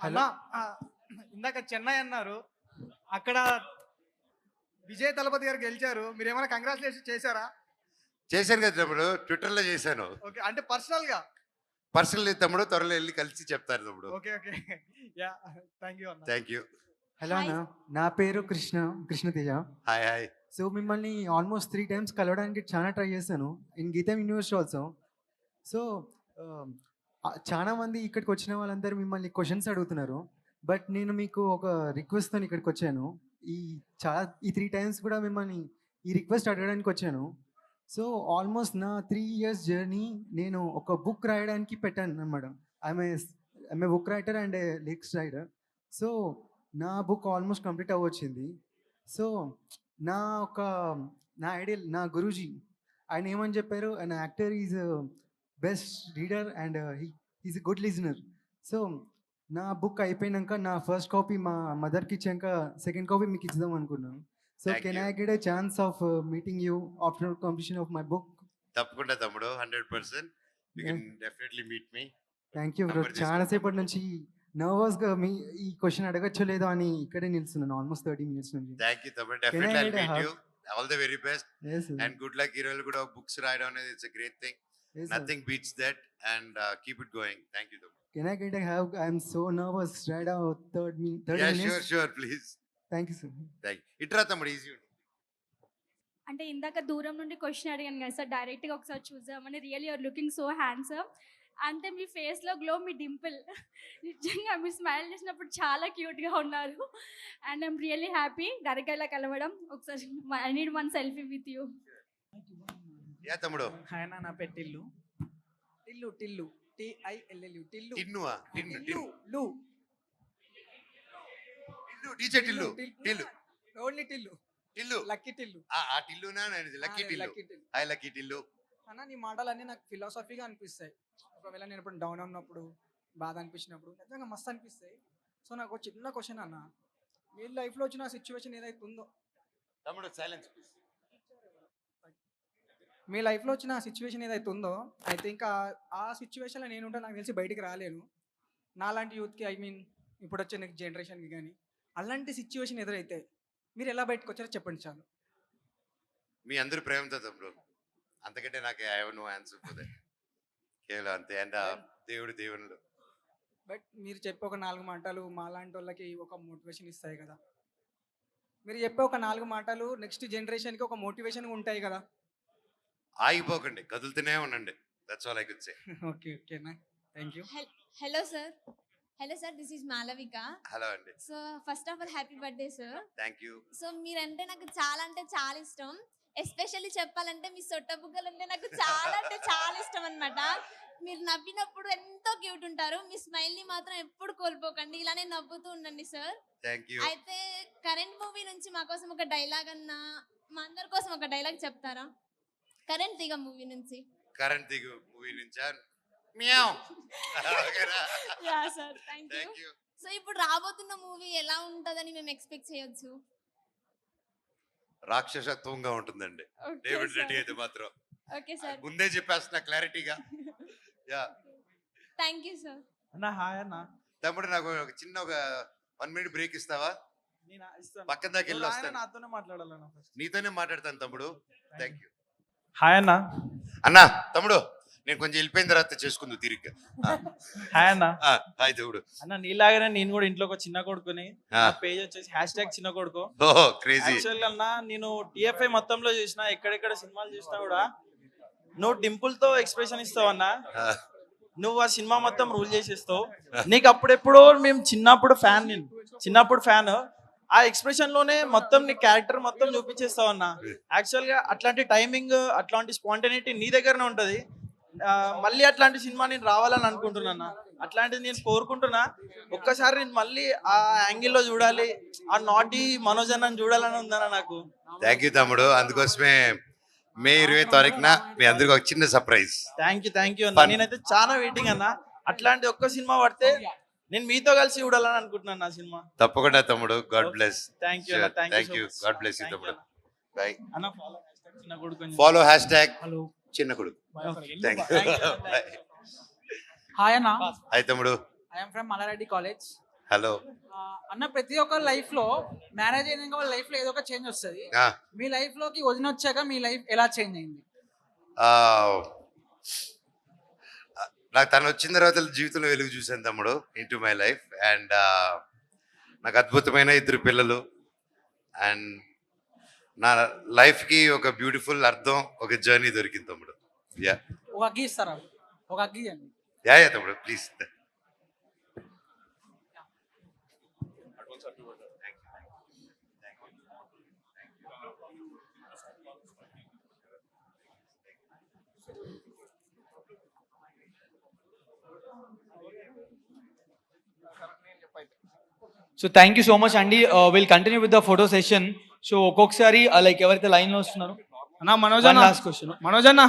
G: అన్న ఇందాక చెన్నై అన్నారు, అక్కడ విజయ్ తలపతి గారు గెలిచారు, మీరు ఏమైనా కంగ్రాచులేషన్ చేశారా?
B: చేశాను కదా తమ్ముడు, ట్విట్టర్లో చేశాను.
G: ఓకే, అంటే పర్సనల్ గా?
B: పర్సనల్ తమ్ముడు, త్వరలో వెళ్ళి కలిసి చెప్తారు తమ్ముడు.
G: ఓకే యా, థ్యాంక్ యూ అన్న.
B: Thank you.
C: హలో అన్న, నా పేరు కృష్ణతేజ.
B: హాయ్.
C: సో మిమ్మల్ని ఆల్మోస్ట్ 3 times కలవడానికి చాలా ట్రై చేశాను, ఇన్ గీతం యూనివర్సిటీ ఆల్సో. సో చాలా మంది ఇక్కడికి వచ్చిన వాళ్ళందరూ మిమ్మల్ని క్వశ్చన్స్ అడుగుతున్నారు, బట్ నేను మీకు ఒక రిక్వెస్ట్తో ఇక్కడికి వచ్చాను. ఈ 3 times కూడా మిమ్మల్ని ఈ రిక్వెస్ట్ అడగడానికి వచ్చాను. సో ఆల్మోస్ట్ నా 3 years జర్నీ నేను ఒక బుక్ రాయడానికి పెట్టాను అనమాట. I'm a book writer and lyrics writer. So నా బుక్ ఆల్మోస్ట్ కంప్లీట్ అవ్వచ్చింది. సో నా ఐడియల్, నా గురూజీ ఆయన ఏమని చెప్పారు, and actor is best reader and is a good listener. So నా బుక్ అయిపోయినాక నా ఫస్ట్ కాపీ మా మదర్కి ఇచ్చాక సెకండ్ కాపీ మీకు ఇద్దాం అనుకున్నాను. So can I get a chance of meeting you after completion of my book?
B: తప్పకుండా తమ్ముడు, 100%. You can definitely meet me.
C: Thank you bro. చాలాసేపటి నుంచి నర్వస్గా మీ ఈ క్వశ్చన్ అడగచ్చో లేదో అని ఇక్కడే నిలుస్తున్నాను ఆల్మోస్ట్ 30 minutes నుంచి.
B: థ్యాంక్ యూ తమ్ముడు, definitely I meet you. All the very best and good luck. ఈ రోజు కూడా బుక్స్ రాయడం అనేది it's a great thing. Nothing beats that, and keep it going. Thank you.
C: Can I get a hug? I'm so nervous. Right now, 30 minutes.
B: Yeah, sure, please.
C: Thank you, sir.
B: Thank you. Itra tammudu easy.
D: అంటే ఇందాక దూరం నుండి question అడిగాను కదా sir, డైరెక్ట్గా ఒకసారి చూద్దామని. Really you're looking so handsome. అంటే మీ ఫేస్లో గ్లో, మీ డింపుల్, నిజంగా మీరు స్మైల్ చేసినప్పుడు చాలా క్యూట్గా ఉన్నారు. అండ్ ఐమ్ రియల్లీ హ్యాపీ గరికైలా కలవడం. ఒకసారి I need one selfie with you.
B: Yeah తమ్ముడు.
I: హాయ్ అన్న, నా పేరు టిల్లు. టిల్లు టిల్లు TILLU టిల్లు.
B: టిన్నువా?
I: టిల్లు లు
B: Tillu DJ Tillu. Tillu
I: only Tillu.
B: Tillu
I: lucky Tillu.
B: ఆ టిల్లునా? నేను lucky Tillu. Hi lucky Tillu.
I: అన్న నీ మాటలన్నీ నాకు ఫిలాసఫీగా అనిపిస్తాయి. ఒకవేళ నేను ఇప్పుడు డౌన్ ఉన్నప్పుడు, బాధ అనిపించినప్పుడు నిజంగా మస్తు అనిపిస్తాయి. సో నాకు ఒక చిన్న క్వశ్చన్ అన్న, మీ లైఫ్లో వచ్చిన సిచ్యువేషన్ ఏదైతే ఉందో,
B: తమ్ముడు సైలెన్స్ ప్లీజ్.
I: మీ లైఫ్లో వచ్చిన సిచ్యువేషన్ ఏదైతే ఉందో, అయితే ఇంకా ఆ సిచ్యువేషన్లో నేను ఉంటే నాకు తెలిసి బయటికి రాలేను. నాలాంటి యూత్కి, ఐ మీన్ ఇప్పుడు వచ్చే నెక్స్ట్ జనరేషన్కి కానీ అలాంటి సిచ్యువేషన్ ఎదురైతే మీరు ఎలా బయటకు వచ్చారో చెప్పండి చాలు.
B: మీ అందరూ ప్రేమతో తమ్ముడు, అంతకంటే నాకు I have no answer for that. కేవలం అంతే. అండ్ దేవుళ్ళు.
I: బట్ మీరు చెప్పే ఒక 4 మాటలు మాలాంటి వాళ్ళకి ఒక మోటివేషన్ ఇస్తాయి కదా. మీరు చెప్పే ఒక 4 మాటలు నెక్స్ట్ జనరేషన్కి ఒక మోటివేషన్ ఉంటాయి కదా.
B: ఆగిపోకండి, కదులుతూనే ఉండండి. That's all I could say.
I: ఓకేనా, thank you.
W: Hello sir, this is Malavika.
B: Hello అండి.
W: So first of all happy birthday sir.
B: Thank you.
W: So మీరంటే నాకు చాలా అంటే చాలా ఇష్టం. ఎస్పెషల్లీ చెప్పాలంటే మీ సొట్ట బుగ్గలు అంటే నాకు చాలా అంటే చాలా ఇష్టం అనమాట. మీరు నవ్వినప్పుడు ఎంతో క్యూట్ ఉంటారు. మీ స్మైల్ ని మాత్రం ఎప్పుడు కోల్పోకండి. ఇలానే నవ్వుతూ ఉండండి సార్.
B: Thank you.
W: అయితే కరెంట్ మూవీ నుంచి మా కోసం ఒక డైలాగ్ అన్నా, మా అందరి కోసం ఒక డైలాగ్ చెప్తారా? కరెంట్ తీగ మూవీ నుంచి.
B: కరెంట్ దిగు మూవీ నుంచా? మ్యావ్.
W: Yeah sir, thank
B: thank
W: you.
B: You.
W: So ఇప్పుడు రాబోతున్న మూవీ ఎలా ఉంటదని మేము ఎక్స్పెక్ట్ చేయొచ్చు?
B: రాక్షసత్వంగా ఉంటుందండి
W: Okay,
B: డేవిడ్
W: sir.
B: రెడ్డి అయితే మాత్రం.
W: ఓకే సార్,
B: ముందే చెప్పేస్తున్నా క్లారిటీగా. Yeah
W: thank you sir.
E: అన్న హాయ్ అన్న.
B: తమ్ముడు నాకు ఒక చిన్న 1 minute బ్రేక్ ఇస్తావా?
E: నేను ఇస్తాను.
B: పక్కన దాకా వెళ్ళి
E: ఆయన
B: వస్తాను.
E: నాతోనే మాట్లాడాలన్న ఫస్ట్.
B: నీతోనే మాట్లాడతాను తమ్ముడు. Thank you.
E: హాయ్ అన్న.
B: అన్నా తమ్ముడు నేను కొంచెం వెళ్ళిపోయిన తర్వాత చేసుకుందు తిరిగ్గా.
E: హాయ్ అన్న.
B: హాయ్ తమ్ముడు.
E: అన్న నీలాగానే నేను కూడా ఇంట్లో ఒక చిన్న కొడుకుని.
B: ఆ.
E: పేజ్ వచ్చేసి #చిన్న కొడుకు.
B: ఓహో క్రేజీ.
E: యాక్చువల్ అన్న నేను టిఎఫ్ఐ మొత్తంలో చూసిన, ఎక్కడెక్కడ సినిమాలు చూసినా కూడా నువ్వు డింపుల్ తో ఎక్స్ప్రెషన్ ఇస్తావు అన్న. నువ్వు ఆ సినిమా మొత్తం రూల్ చేసేస్తావు. నీకు అప్పుడెప్పుడో మేము చిన్నప్పుడు ఫ్యాన్ ఆ ఎక్స్ప్రెషన్ లోనే మొత్తం నీ క్యారెక్టర్ మొత్తం చూపించేస్తావు అన్న. యాక్చువల్ గా అట్లాంటి టైమింగ్, అట్లాంటి స్పాంటనిటీ నీ దగ్గరనే ఉంటది. మళ్ళీ అట్లాంటి సినిమా నేను రావాలని అనుకుంటున్నా. అట్లాంటిది నేను కోరుకుంటున్నా. ఒక్కసారి నేను మళ్ళీ ఆ యాంగిల్లో చూడాలి, ఆ నాటి మనోజ్ అన్నని చూడాలని ఉందన్న నాకు.
B: థ్యాంక్ యూ తమ్ముడు. అందుకోసమే మే 20వ తారీఖున మీ అందరికి ఒక చిన్న సర్ప్రైజ్.
E: థ్యాంక్ యూ అన్న. నేనైతే చాలా వెయిటింగ్ అన్న. అట్లాంటి ఒక్క సినిమా పడితే నేను మీతో కలిసి చూడాలని అనుకుంటున్నాను ఆ సినిమా.
B: తప్పకుండా తమ్ముడు. God bless.
E: థ్యాంక్ యూ అన్న.
B: Thank you. God bless you తమ్ముడు. బై.
E: అన్న చిన్న కొడుకు.
B: ఫాలో #.
E: హలో
B: చిన్న కొడుకు. Thank you.
A: హాయ్ అన్న.
B: హాయ్ తమ్ముడు.
A: I'm from Malla Reddy college.
B: Hello.
A: అన్న ప్రతి ఒక్క లైఫ్ లో మ్యారేజ్ అయినాక వాళ్ళ లైఫ్ లో ఏదో ఒక చేంజ్ వస్తుంది. మీ లైఫ్ లోకి వదిన వచ్చాక మీ లైఫ్ ఎలా చేంజ్ అయింది?
B: నాకు తను వచ్చిన తర్వాత జీవితంలో వెలుగు చూశాను తమ్ముడు in to my life. And నాకు అద్భుతమైన 2 పిల్లలు. అండ్ నా లైఫ్కి ఒక బ్యూటిఫుల్ అర్థం, ఒక జర్నీ దొరికింది తమ్ముడు. యా
A: ఒక అగ్గి ఇస్తారా? ఒక అగ్గి అండి.
B: యా తమ్ముడు please.
J: So thank you so much అండి. Will continue with the photo session. So ఒక్కొక్కసారి లైక్ ఎవరైతే లైన్ లో వస్తున్నారో
I: అన్న మనోజ్ అన్న,
J: లాస్ట్ క్వశ్చన్.
I: మనోజ్ అన్న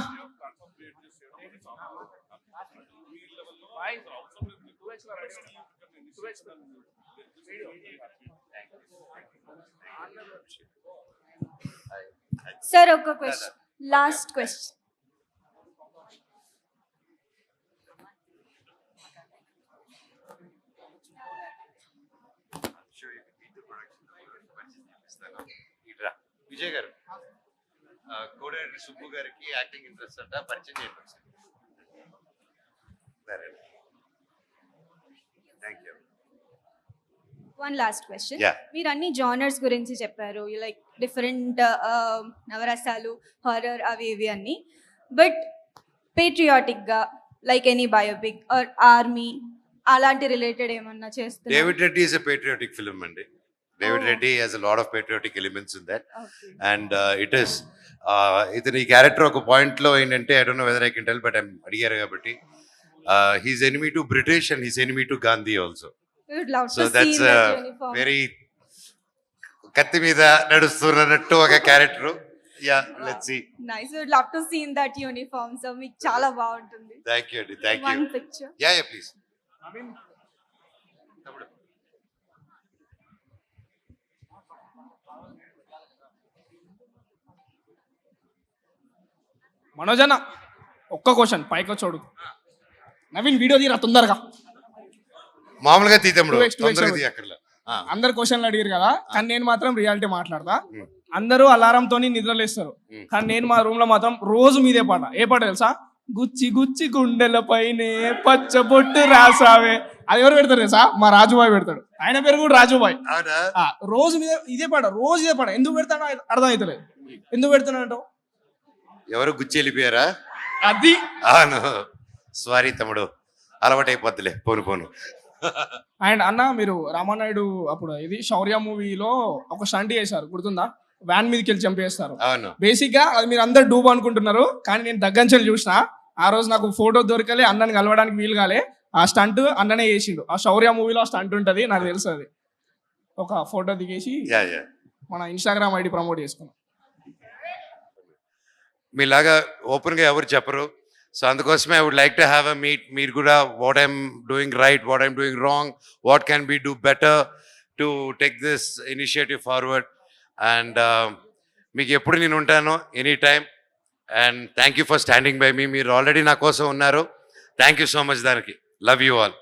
D: సార్ ఒక క్వశ్చన్, లాస్ట్ క్వశ్చన్.
B: విజయ్ గారు కోడేటి సుబ్బు గారికి యాక్టింగ్ ఇంట్రెస్ట్ అంట, పరిచయం చేయండి. Thank you.
D: One last question.
B: Yeah.
D: మీరు అన్ని జానర్స్ గురించి చెప్పారు, లైక్ డిఫరెంట్ నవరసాలు, హారర్, అవి ఇవి అన్ని. బట్ పేట్రియాటిక్గా like any biopic or army అలాంటి రిలేటెడ్ ఏమన్నా చేస్తారు?
B: David Reddy is a patriotic film అండి. David Reddy has a lot of patriotic elements in that.
D: Okay.
B: And it is ఇతని క్యారెక్టర్ ఒక పాయింట్ లో ఏంటంటే, I don't know whether I can tell, but I'm అడిగారు కాబట్టి, he's enemy to British and he's enemy to Gandhi also. So that's very కత్తి మీద నడుస్తున్నట్టు ఒక క్యారెక్టర్. Yeah let's see.
D: Nice. Would love to see in that uniform. So మీకు చాలా బాగుంటుంది.
B: థ్యాంక్ యూ అండి. Thank you.
D: One picture.
B: Yeah please.
I: Manoj అన్న ఒక్క క్వశ్చన్ పైకి వచ్చాడు. నవీన్ వీడియో తీరా తొందరగా.
B: మామూలుగా తీతమ్ముడు
I: 2x, 2x
B: తొందరగా తీయక్కర్లా.
I: అందరు క్వశ్చన్లు అడిగారు కదా, కానీ నేను మాత్రం రియాలిటీ మాట్లాడతా. అందరూ అలారం తోని నిద్రలేస్తారు, కానీ నేను మా రూమ్ లో మాత్రం రోజు మీదే పాట. ఏ పాట తెలుసా? గుచ్చి గుచ్చి గుండెల పైనే పచ్చబొట్టు రాసావే. అది ఎవరు పెడతారు తెలుసా? మా రాజుబాయ్ పెడతాడు. ఆయన పేరు కూడా రాజుబాయ్. రోజు మీద ఇదే పాట, రోజు ఇదే పాట. ఎందుకు పెడతాడో అర్థం అవుతలేదు. ఎందుకు పెడుతున్నాడంటావు?
B: ఎవరు గుచ్చి వెళ్ళిపోయారా?
I: అది
B: అవును. సారీ తమ్ముడు, అలవాటు అయిపోద్దిలే. పోను పోను.
I: అండ్ అన్న మీరు రామానాయుడు అప్పుడు ఇది శౌర్య మూవీలో ఒక స్టంట్ చేశారు, గుర్తుందా? వ్యాన్ మీదకి వెళ్ళి చంపేస్తారు.
B: అవును.
I: బేసిక్ గా అది మీరు అందరు డూబ్ అనుకుంటున్నారు, కానీ నేను దగ్గంచెలు చూసిన
L: ఆ రోజు నాకు ఫోటో దొరకలే, అన్నని కలవడానికి వీలు కాలే. ఆ స్టంట్ అన్ననే చేసిండు. ఆ శౌర్య మూవీలో ఆ స్టంట్ ఉంటుంది, నాకు తెలుసు. అది ఒక ఫోటో దిగేసి మన ఇన్స్టాగ్రామ్ ఐడి ప్రమోట్ చేసుకున్నాం.
B: మీలాగా ఓపెన్గా ఎవరు చెప్పరు. సో అందుకోసమే I would like to have a meet. మీరు కూడా what I'm doing right, what I'm doing wrong, what can be do better to take this initiative forward. And మీకు ఎప్పుడు నేను ఉంటాను, any time. And thank you for standing by me. మీరు already నా కోసం ఉన్నారు. థ్యాంక్ యూ సో మచ్ దానికి. Love you all.